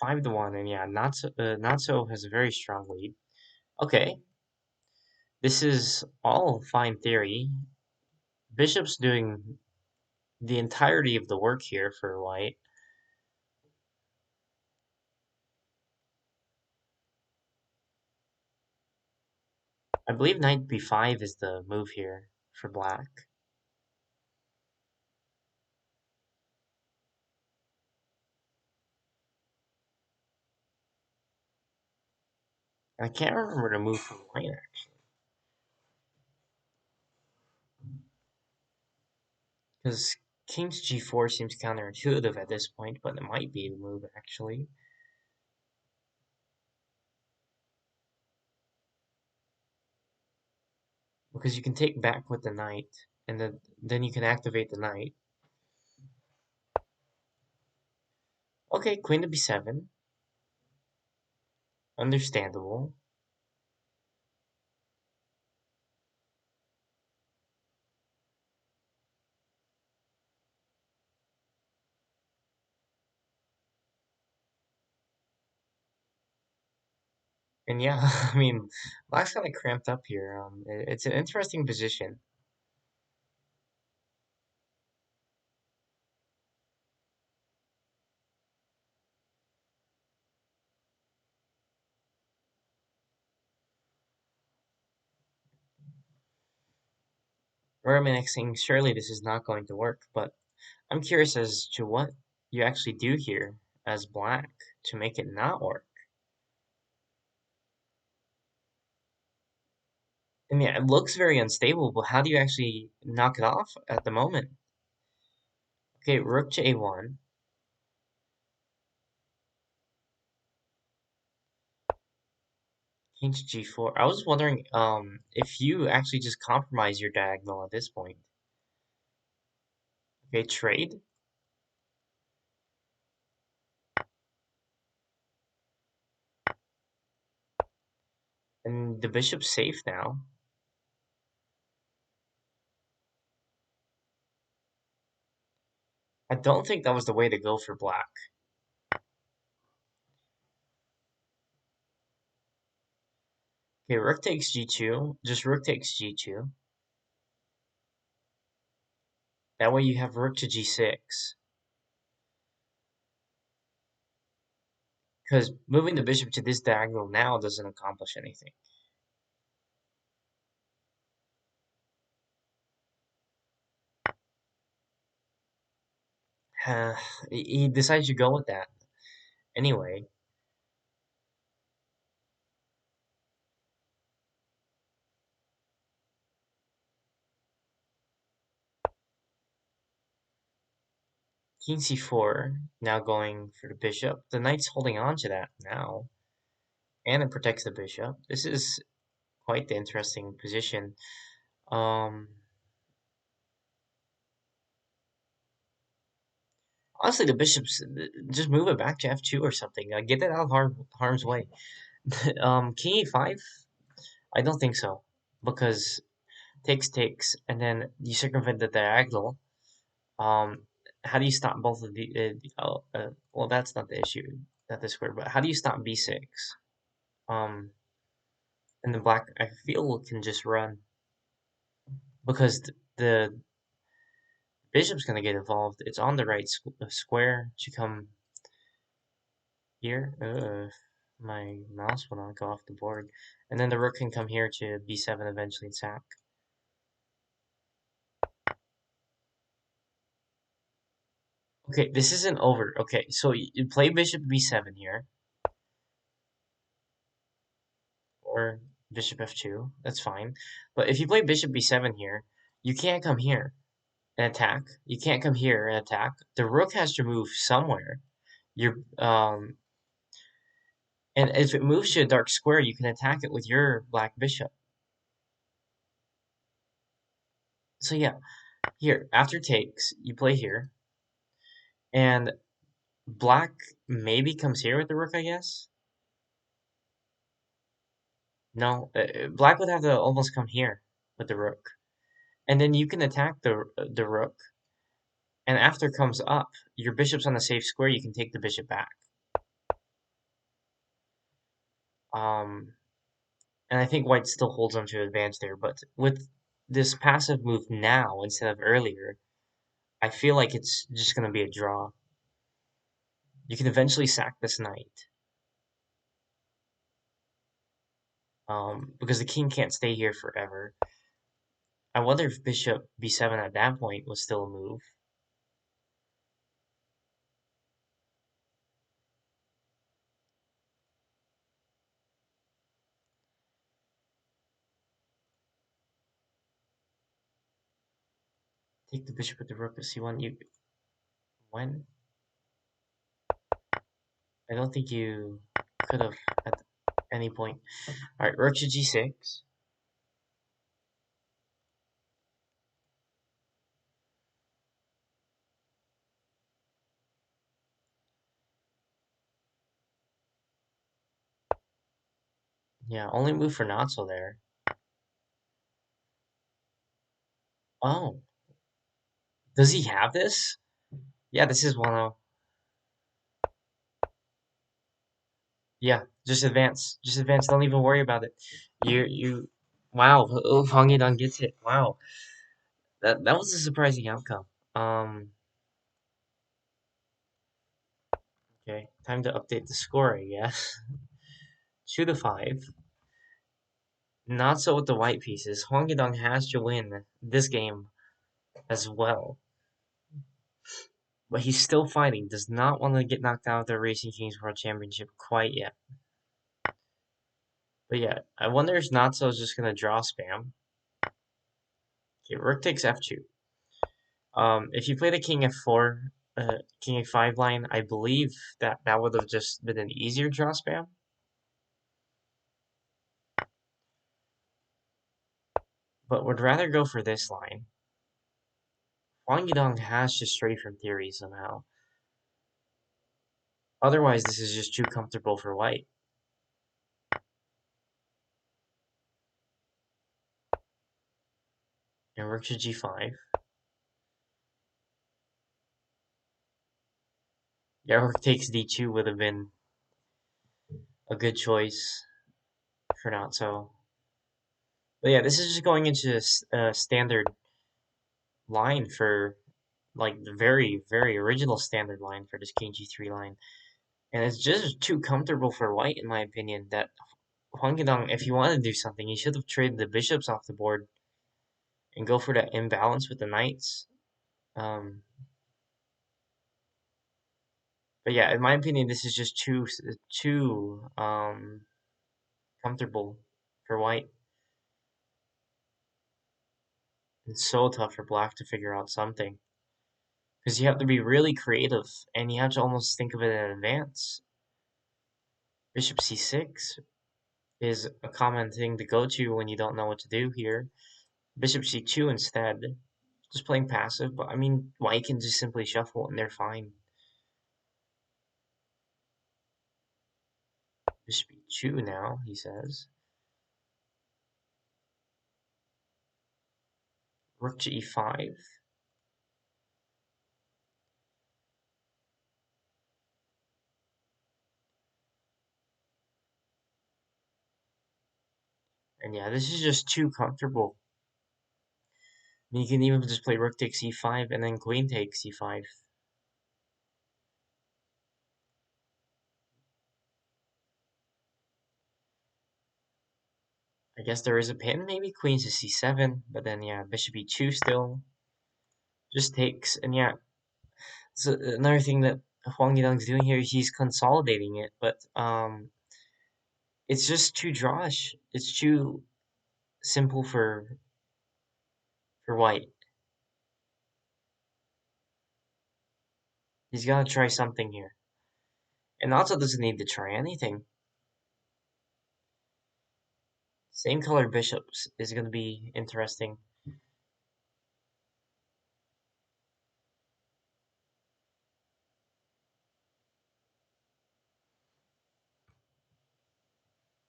5-1, and yeah, Natso has a very strong lead. Okay, this is all fine theory. Bishop's doing the entirety of the work here for white. I believe knight b5 is the move here for black. I can't remember the move for white, actually. Because king's g4 seems counterintuitive at this point, but it might be the move, actually. Because you can take back with the knight, and then you can activate the knight. Okay, queen to b7. Understandable. And yeah, I mean, black's kind of cramped up here. It's an interesting position. Reminiscing, surely this is not going to work, but I'm curious as to what you actually do here as black to make it not work. And yeah, it looks very unstable, but how do you actually knock it off at the moment? Okay, rook to a1. King to g4. I was wondering if you actually just compromise your diagonal at this point. Okay, trade. And the bishop's safe now. I don't think that was the way to go for black. Okay, rook takes g2. Just rook takes g2. That way you have rook to g6. Because moving the bishop to this diagonal now doesn't accomplish anything. He decides to go with that. Anyway, king c4, now going for the bishop. The knight's holding on to that now, and it protects the bishop. This is quite the interesting position. Um, Honestly, the bishop's just move it back to f2 or something. Get it out of harm's way. King e5? I don't think so, because takes, and then you circumvent the diagonal. Um, how do you stop both of well, that's not the issue, not the square, but how do you stop b6? Um, and the black, I feel, can just run because the bishop's gonna get involved. It's on the right square to come here. My mouse will not go off the board, and then the rook can come here to b7 eventually and sack. Okay, this isn't over. Okay, so you play bishop b7 here, or bishop f2. That's fine. But if you play bishop b7 here, you can't come here and attack. You can't come here and attack. The rook has to move somewhere. You're and if it moves to a dark square, you can attack it with your black bishop. So yeah, here after takes, you play here, and black maybe comes here with the rook, I guess. No, black would have to almost come here with the rook, and then you can attack the rook. And after comes up, your bishop's on the safe square. You can take the bishop back. Um, and I think white still holds on to advantage there, but with this passive move now instead of earlier, I feel like it's just going to be a draw. You can eventually sack this knight, because the king can't stay here forever. I wonder if bishop b7 at that point was still a move. Take the bishop with the rook to c1. You when? I don't think you could have at any point. All right, rook to g6. Yeah, only move for Natso there. Oh, does he have this? Yeah, this is 1-0. Yeah, just advance. Just advance. Don't even worry about it. Wow. Oh, huangyudong gets it. Wow, that was a surprising outcome. Um, okay, time to update the score, I guess. 2-5. Not so with the white pieces. Huangyudong has to win this game as well, but he's still fighting. Does not want to get knocked out of the Racing Kings World Championship quite yet. But yeah, I wonder if Natso is just gonna draw spam. Okay, rook takes f2. If you play the king f4, king a5 line, I believe that would have just been an easier draw spam. But would rather go for this line. Huang Yidong has to stray from theory somehow. Otherwise, this is just too comfortable for white. And rook to g5. Yeah, rook takes d2 would have been a good choice for Natso. But yeah, this is just going into a standard line for, like, the very, very original standard line for this king g3 line. And it's just too comfortable for white, in my opinion, that Huang Yidong, if he wanted to do something, he should have traded the bishops off the board and go for that imbalance with the knights. Um, but yeah, in my opinion, this is just too comfortable for white. It's so tough for black to figure out something because you have to be really creative and you have to almost think of it in advance. Bishop c6 is a common thing to go to when you don't know what to do here. Bishop c2 instead, just playing passive, but I mean, white can just simply shuffle and they're fine. Bishop e2 now, he says. Rook to e5. And yeah, this is just too comfortable. I mean, you can even just play rook takes e5 and then queen takes e5. I guess there is a pin, maybe queen to c7, but then yeah, bishop e2 still just takes. And yeah, so another thing that Huang Yidong's doing here, he's consolidating it, but it's just too drawish. It's too simple for white. He's gotta try something here, and also doesn't need to try anything. Same color bishops is gonna be interesting.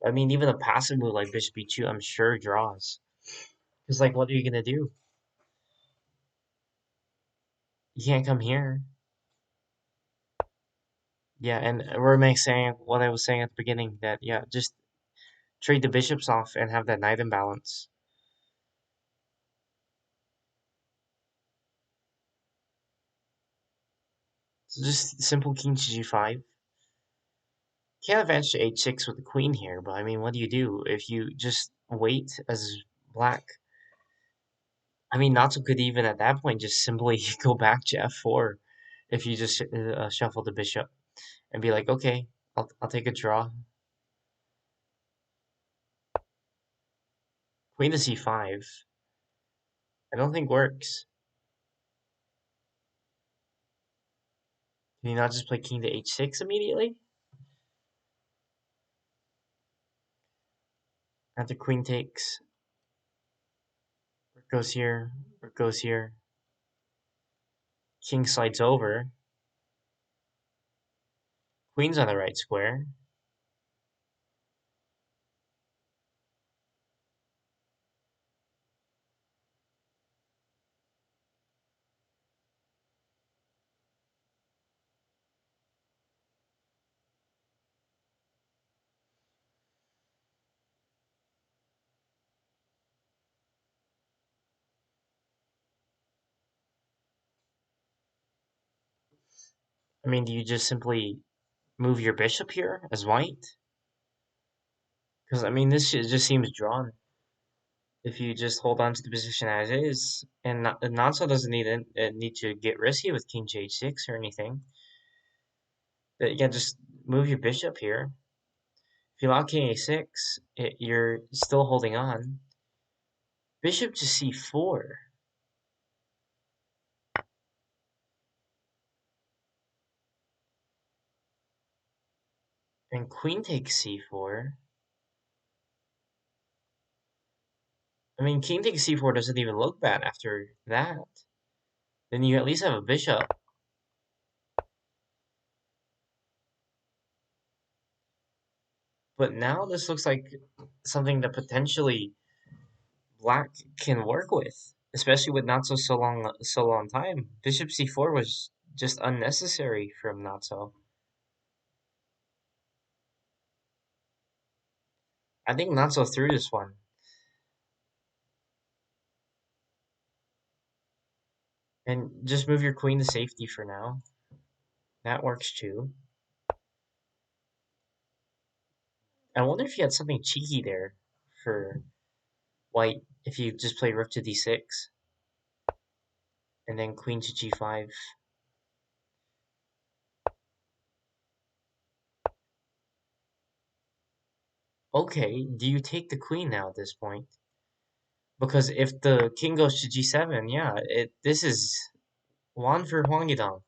I mean, even a passive move like bishop e2, I'm sure draws. Because like, what are you gonna do? You can't come here. Yeah, and we're saying what I was saying at the beginning that yeah, just Trade the bishops off and have that knight imbalance. So just simple king to g5. Can't advance to h6 with the queen here, but I mean, what do you do if you just wait as black? I mean, Natsu could even at that point just simply go back to f4 if you just shuffle the bishop and be like, okay, I'll take a draw. Queen to c5. I don't think works. Can you not just play king to h6 immediately? After queen takes, rook goes here, rook goes here. King slides over. Queen's on the right square. I mean, do you just simply move your bishop here as white? Because, I mean, this just seems drawn. If you just hold on to the position as is, and Natso doesn't need to get risky with king to h6 or anything. But yeah, just move your bishop here. If you allow king a6, you're still holding on. Bishop to c4. And queen takes c4. I mean, king takes c4 doesn't even look bad after that. Then you at least have a bishop. But now this looks like something that potentially black can work with, especially with Natso so long time. Bishop c4 was just unnecessary from Natso. I think Natso threw this one. And just move your queen to safety for now. That works too. I wonder if you had something cheeky there for white if you just play rook to d6 and then queen to g5. Okay, do you take the queen now at this point? Because if the king goes to g7, yeah, this is one for huangyudong.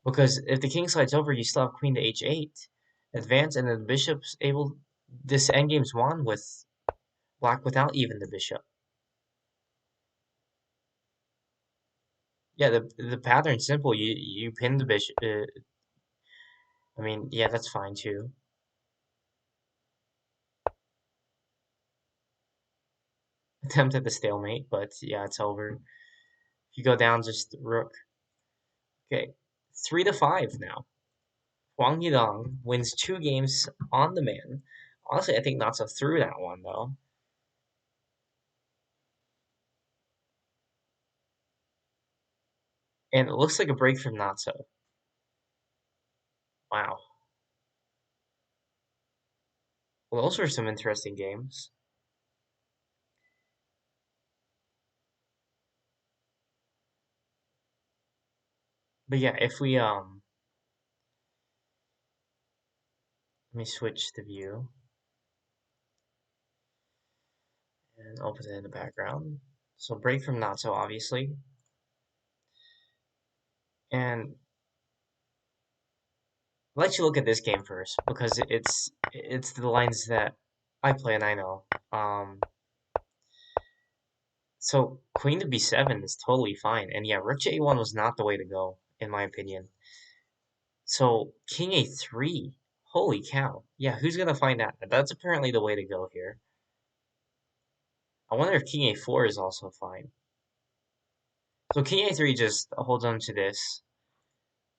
Because if the king slides over, you still have queen to h8, advance, and then the bishop's able. This endgame's won with black without even the bishop. Yeah, the pattern's simple. You pin the bishop. I mean, yeah, that's fine too. Attempt at the stalemate, but yeah, it's over. If you go down, just rook. Okay, 3-5 now. Huang Yidong wins 2 games on the man. Honestly, I think Natsu threw that one though. And it looks like a break from Natsu. Wow. Well, those were some interesting games. But yeah, if we let me switch the view and open it in the background. So break from Natsu, obviously. And I'll let you look at this game first because it's the lines that I play and I know. So queen to b7 is totally fine, and yeah, rook to a1 was not the way to go in my opinion. So king a3, holy cow! Yeah, who's gonna find that? That's apparently the way to go here. I wonder if king a4 is also fine. So king a3 just holds on to this,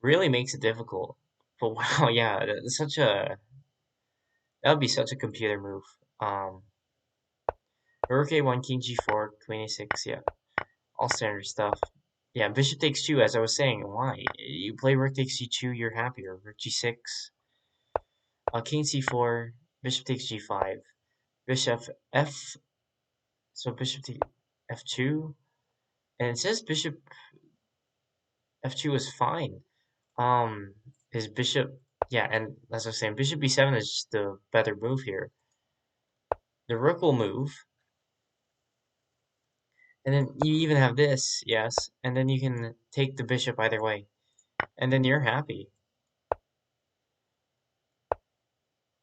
really makes it difficult. But wow, yeah, That would be such a computer move. Rook a1, king g4, queen a6, yeah. All standard stuff. Yeah, bishop takes 2, as I was saying. Why? You play rook takes g2, you're happier. Rook g6, king c4, bishop takes g5, bishop f, so bishop to f2, and it says bishop f2 is fine. His bishop, yeah, and as I was saying, bishop b7 is just the better move here. The rook will move, and then you even have this, yes, and then you can take the bishop either way, and then you're happy.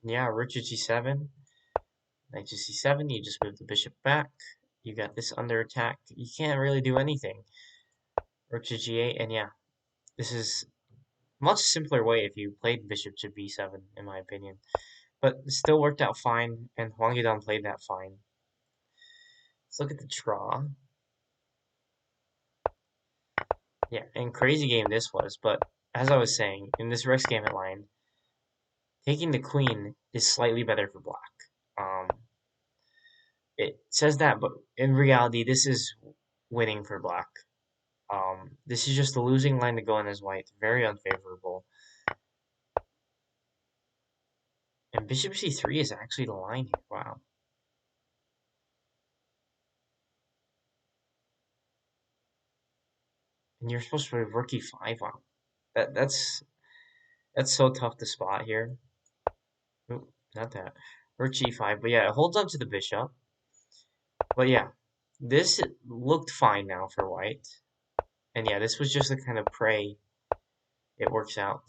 Yeah, rook to g7, knight to c7, you just move the bishop back. You got this under attack. You can't really do anything. Rook to g8, and yeah, this is a much simpler way if you played bishop to b7, in my opinion. But it still worked out fine, and huangyudong played that fine. Let's look at the draw. Yeah, and crazy game this was, but as I was saying, in this Rex Gambit line, taking the queen is slightly better for black. It says that, but in reality, this is winning for black. This is just a losing line to go in as white. Very unfavorable. And bishop c3 is actually the line here. Wow. And you're supposed to play rook e5. Wow. That's so tough to spot here. Ooh, not that. Rook g5. But yeah, it holds on to the bishop. But yeah, this looked fine now for white. And yeah, this was just a kind of pray it works out.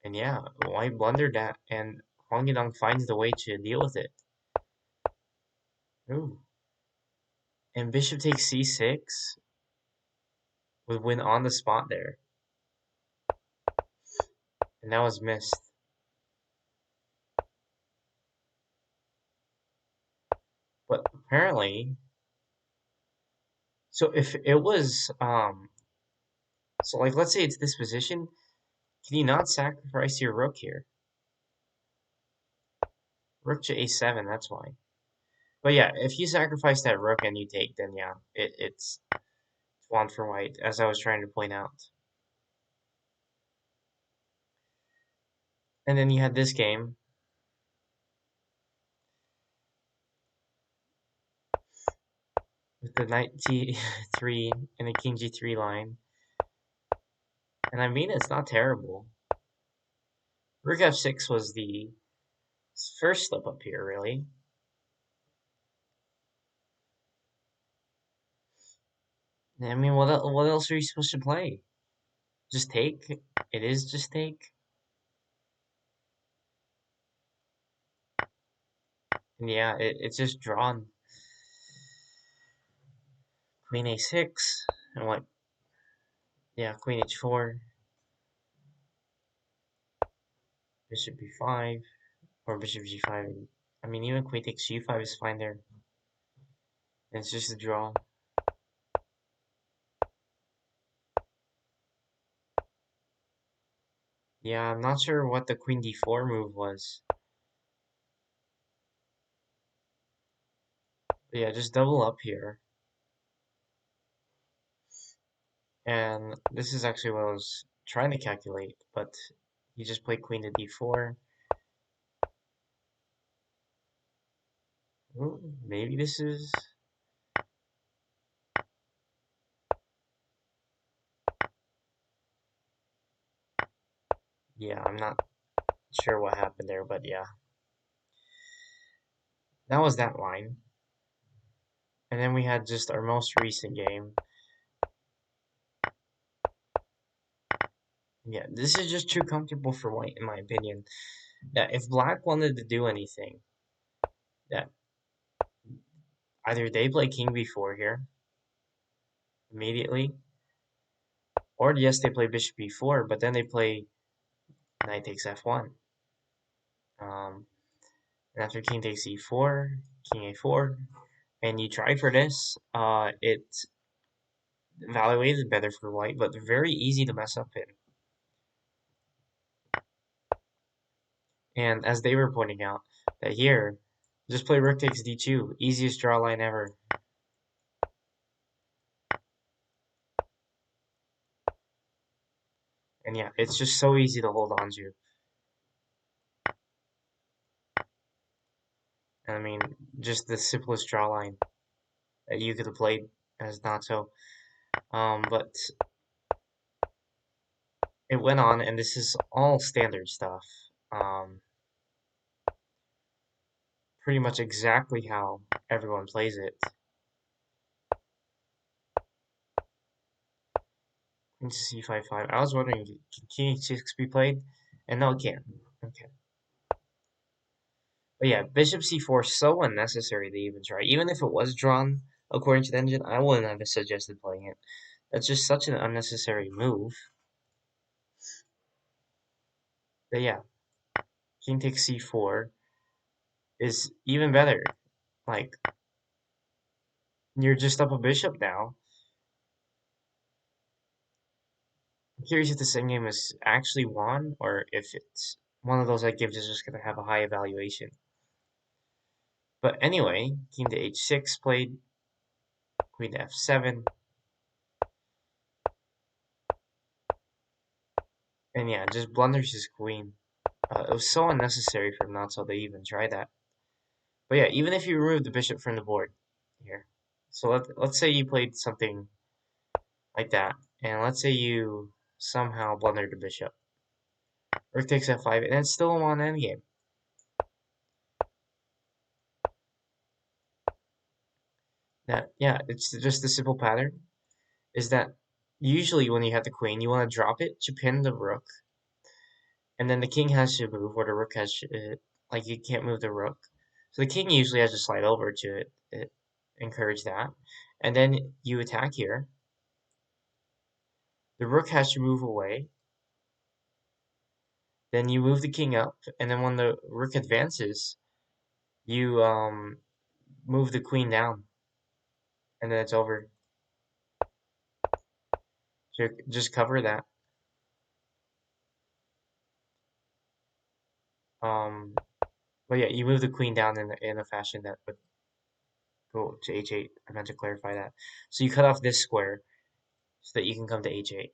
And yeah, white blundered that, and huangyudong finds the way to deal with it. Ooh. And bishop takes c6 with win on the spot there. And that was missed. But apparently, so if it was, so like let's say it's this position, can you not sacrifice your rook here? Rook to a7, that's why. But yeah, if you sacrifice that rook and you take, then yeah, it's one for white, as I was trying to point out. And then you had this game. With the knight t3 and the king g3 line. And I mean, it's not terrible. Rook f6 was the first slip up here, really. I mean, what else are you supposed to play? Just take? It is just take? And yeah, it's just drawn. Queen a6, and what? Yeah, queen h4, bishop b5, or bishop g5. I mean, even queen takes g5 is fine there. And it's just a draw. Yeah, I'm not sure what the queen d4 move was. But yeah, just double up here. And this is actually what I was trying to calculate, but he just played queen to d4. Ooh, maybe this is... Yeah, I'm not sure what happened there, but yeah. That was that line. And then we had just our most recent game. Yeah, this is just too comfortable for white, in my opinion. That if black wanted to do anything, that either they play king b4 here immediately, or yes, they play bishop b4, but then they play knight takes f1. And after king takes e4, king a4, and you try for this, it's evaluated better for white, but very easy to mess up in. And as they were pointing out, that here, just play rook takes d2, easiest draw line ever. And yeah, it's just so easy to hold on to. And I mean, just the simplest draw line that you could have played as Natso. But it went on, and this is all standard stuff. Um, Pretty much exactly how everyone plays it. Queen to c5-5. I was wondering, can king h6 be played? And no, it can't. Okay. But yeah, bishop c4 is so unnecessary to even try. Even if it was drawn according to the engine, I wouldn't have suggested playing it. That's just such an unnecessary move. But yeah, king takes c4 is even better. Like, you're just up a bishop now. I'm curious if this endgame is actually won, or if it's one of those games is just going to have a high evaluation. But anyway, king to h6 played, queen to f7. And yeah, just blunders his queen. It was so unnecessary for Natso to even try that. But yeah, even if you remove the bishop from the board here. So let's say you played something like that, and let's say you somehow blundered the bishop. Rook takes f5, and it's still a one endgame. That yeah, it's just a simple pattern. Is that usually when you have the queen, you want to drop it to pin the rook, and then the king has to move, or the rook has to, like you can't move the rook. So the king usually has to slide over to encourage that, and then you attack here. The rook has to move away. Then you move the king up, and then when the rook advances, you move the queen down, and then it's over. So just cover that. Um, but yeah, you move the queen down in a fashion that would go to h8. I meant to clarify that. So you cut off this square so that you can come to h8.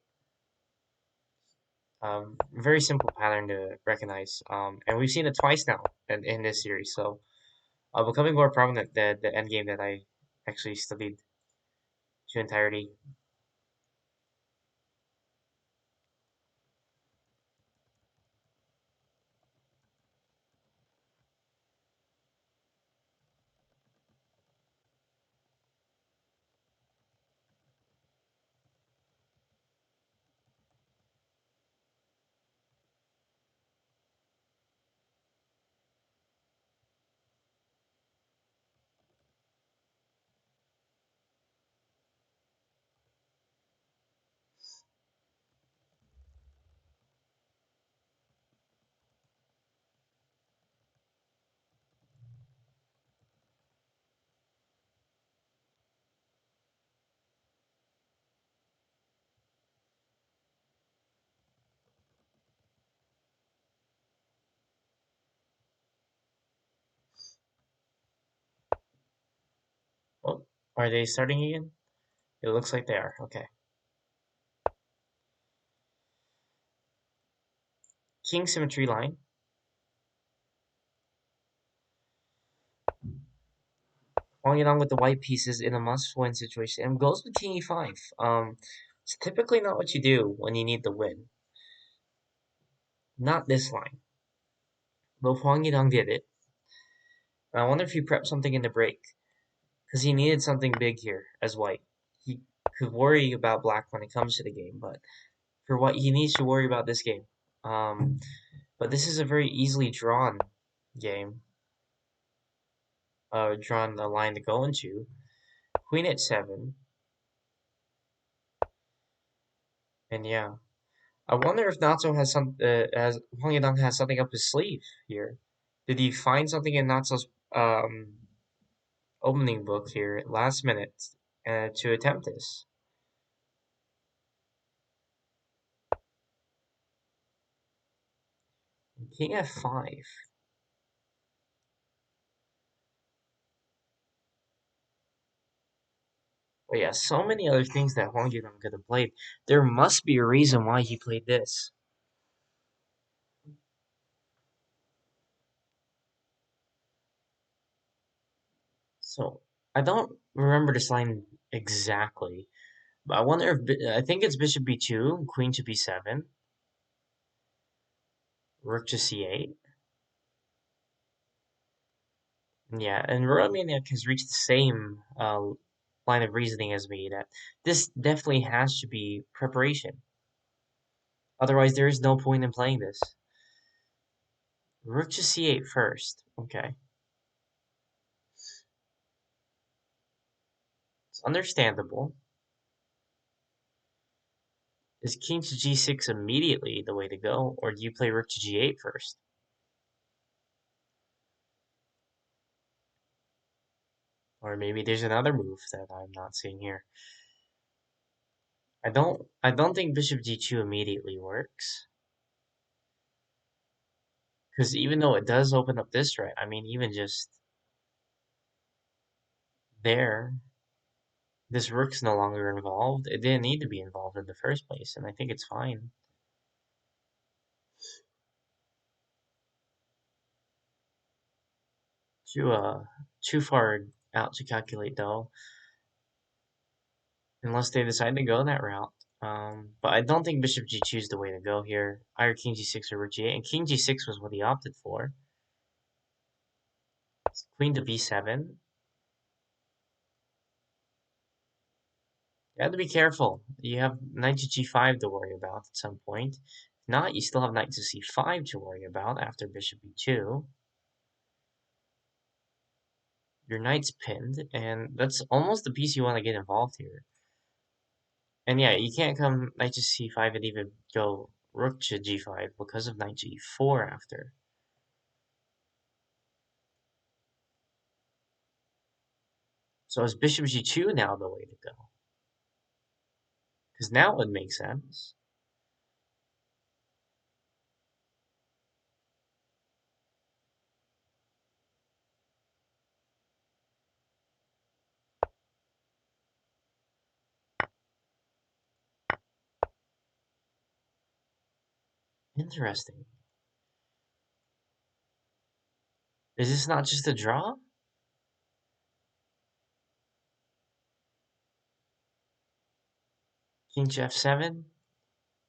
Very simple pattern to recognize. And we've seen it twice now in this series. So becoming more prominent the endgame that I actually studied to entirety. Oh, are they starting again? It looks like they are. Okay. King symmetry line. Walking along with the white pieces in a must-win situation, and goes with king e5. It's typically not what you do when you need the win. Not this line. But huangyudong did it. And I wonder if he prepped something in the break, because he needed something big here as white. He could worry about black when it comes to the game, but for what he needs to worry about this game. But this is a very easily drawn game. Drawn a line to go into. Queen at 7. And yeah. I wonder if Natso has as Huang Yadong has something up his sleeve here. Did he find something in Natso's opening book here last minute to attempt this? King f5. But yeah, so many other things that huangyudong could have played. There must be a reason why he played this. So I don't remember this line exactly, but I wonder if I think it's bishop b2, queen to b7, rook to c8. Yeah, and Romaniac has reached the same line of reasoning as me that this definitely has to be preparation. Otherwise, there is no point in playing this. Rook to c8 first. Okay, it's understandable. Is king to g6 immediately the way to go, or do you play rook to g8 first? Or maybe there's another move that I'm not seeing here. I don't think bishop g2 immediately works. Because even though it does open up this threat, I mean, even just there, this rook's no longer involved. It didn't need to be involved in the first place, and I think it's fine. Too far out to calculate though, unless they decide to go that route. But I don't think bishop g2 is the way to go here. Either king g6 or rook g8, and king g6 was what he opted for. Queen to b7. You have to be careful. You have knight to g5 to worry about at some point. If not, you still have knight to c5 to worry about after bishop e2. Your knight's pinned, and that's almost the piece you want to get involved here. And yeah, you can't come knight to c5 and even go rook to g5 because of knight to e4 after. So is bishop g2 now the way to go? Because now it would make sense. Interesting. Is this not just a draw? King to f7,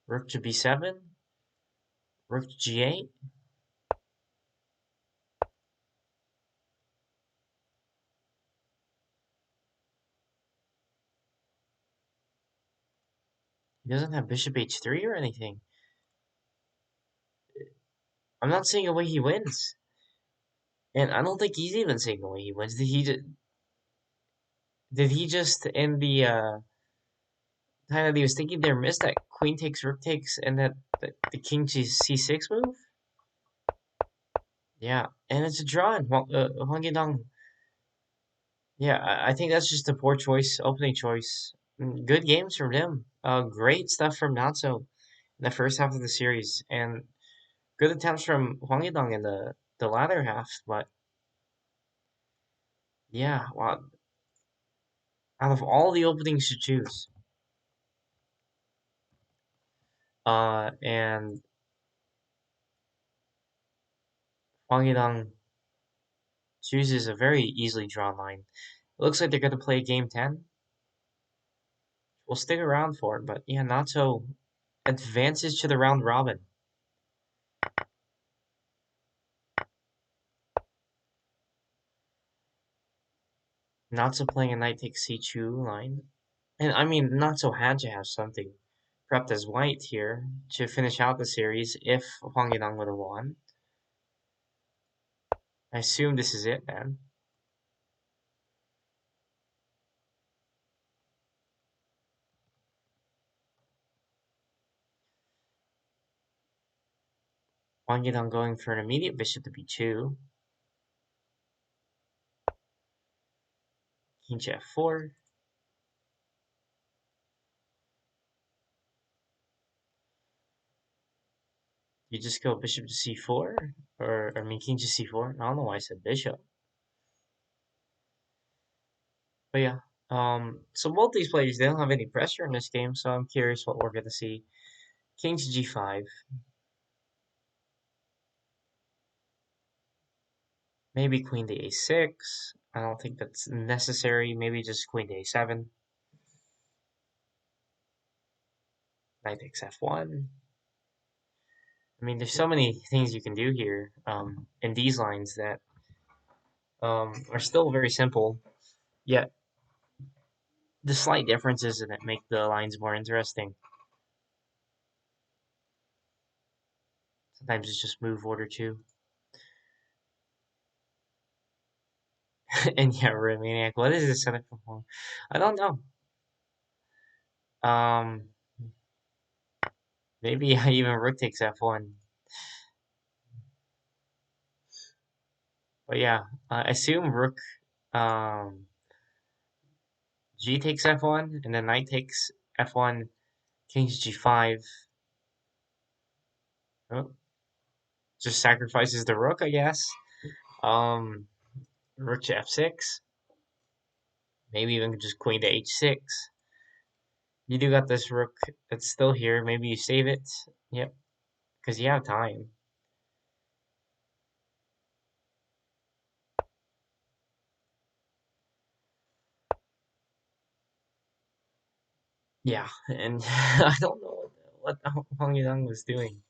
rook to b7, rook to g8. He doesn't have bishop h3 or anything. I'm not seeing a way he wins. And I don't think he's even seeing a way he wins. Did he just in the time that he was thinking there missed that queen takes, rook takes, and that the king to c6 move? Yeah, and it's a draw in huangyudong. Yeah, I think that's just a poor choice, opening choice. Good games from him. Great stuff from Natso in the first half of the series, and good attempts from huangyudong in the latter half. But yeah, well, out of all the openings to choose, and huangyudong chooses a very easily drawn line. It looks like they're going to play game 10. We'll stick around for it, but yeah, Natso advances to the round robin. Natso playing a knight takes c2 line. And I mean, Natso had to have something prepped as white here to finish out the series if huangyudong would have won. I assume this is it then. Huangyudong going for an immediate bishop to b2. King to f4. You just go bishop to c4, or I mean king to c4. I don't know why I said bishop, but yeah. So both these players, they don't have any pressure in this game, so I'm curious what we're gonna see. King to g5, maybe queen to a6. I don't think that's necessary. Maybe just queen to a7. Knight takes f1. I mean, there's so many things you can do here in these lines that are still very simple, yet the slight differences in it make the lines more interesting. Sometimes it's just move order 2. And yeah, Romaniac, what is this setup for? I don't know. Um, maybe even rook takes f1. But yeah, I assume rook um, g takes f1, and then knight takes f1, king to g5. Oh, just sacrifices the rook, I guess. Um, rook to f6. Maybe even just queen to h6. You do got this rook that's still here. Maybe you save it. Yep, because you have time. Yeah, and I don't know what huangyudong was doing,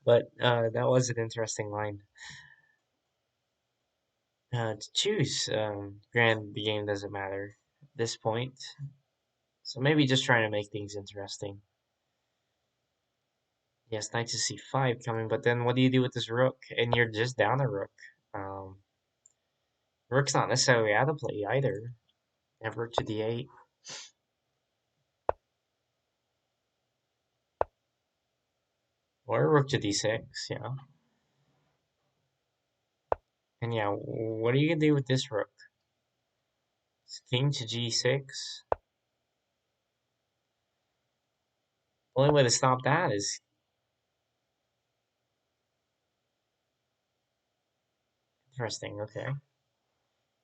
but that was an interesting line to choose. Granted, the game doesn't matter at this point, so maybe just trying to make things interesting. Yes, knight to c5 coming, but then what do you do with this rook? And you're just down a rook. Um, rook's not necessarily out of play either. Have rook to d8. Or rook to d6, yeah. And yeah, what are you gonna do with this rook? King to g6. Only way to stop that is interesting, okay.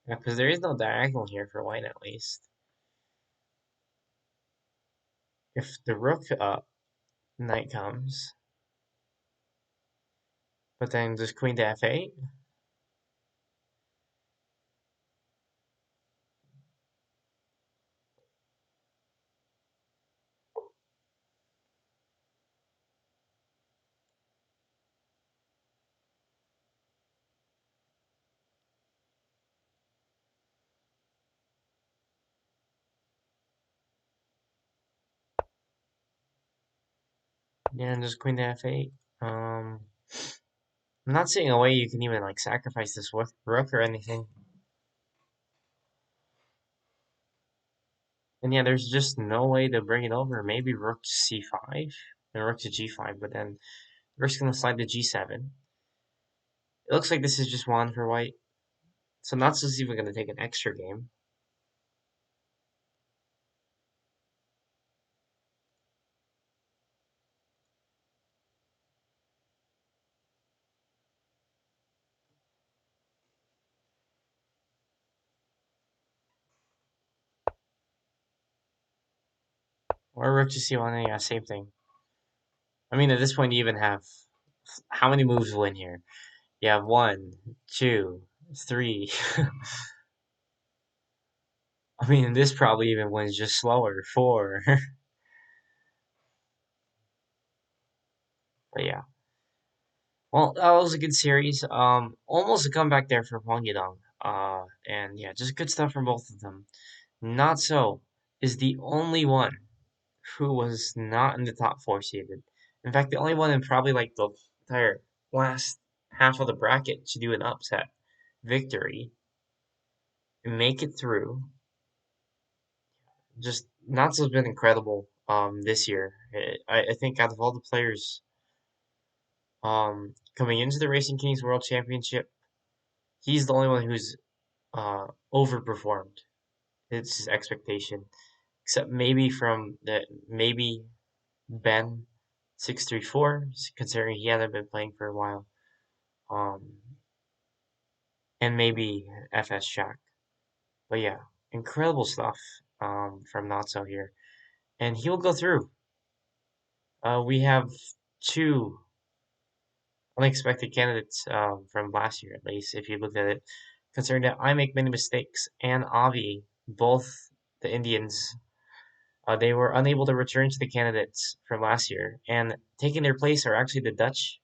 Yeah, because there is no diagonal here for white at least. If the rook up, knight comes, but then just queen to f8. Yeah, and just queen to f8. I'm not seeing a way you can even like sacrifice this rook or anything. And yeah, there's just no way to bring it over. Maybe rook to c5 and rook to g5, but then rook's gonna slide to g7. It looks like this is just one for white. So Natso's even gonna take an extra game. Or rook to c1, yeah, same thing. I mean, at this point, you even have how many moves win here? You have one, two, three. I mean, this probably even wins just slower, four. But yeah. Well, that was a good series. Almost a comeback there for huangyudong. And yeah, just good stuff from both of them. Natso is the only one who was not in the top four seeded. In fact, the only one in probably like the entire last half of the bracket to do an upset victory and make it through. Just Natsu's been incredible this year. I think out of all the players coming into the Racing Kings World Championship, he's the only one who's overperformed his expectation, except maybe from the maybe Ben 634, considering he hadn't been playing for a while. Um, and maybe FS Shack. But yeah, incredible stuff from Natso here. And he'll go through. We have two unexpected candidates from last year, at least, if you look at it, considering that I Make Many Mistakes and Avi, both the Indians, they were unable to return to the candidates from last year, and taking their place are actually the Dutch,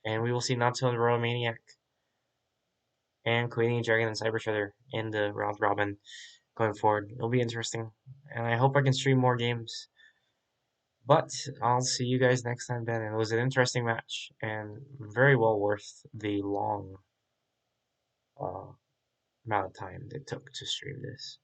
and we will see Natso and Royal Maniac and Queen Dragon and Cyber Shredder in the round robin going forward. It'll be interesting, and I hope I can stream more games. But I'll see you guys next time, Ben. It was an interesting match and very well worth the long uh, amount of time it took to stream this.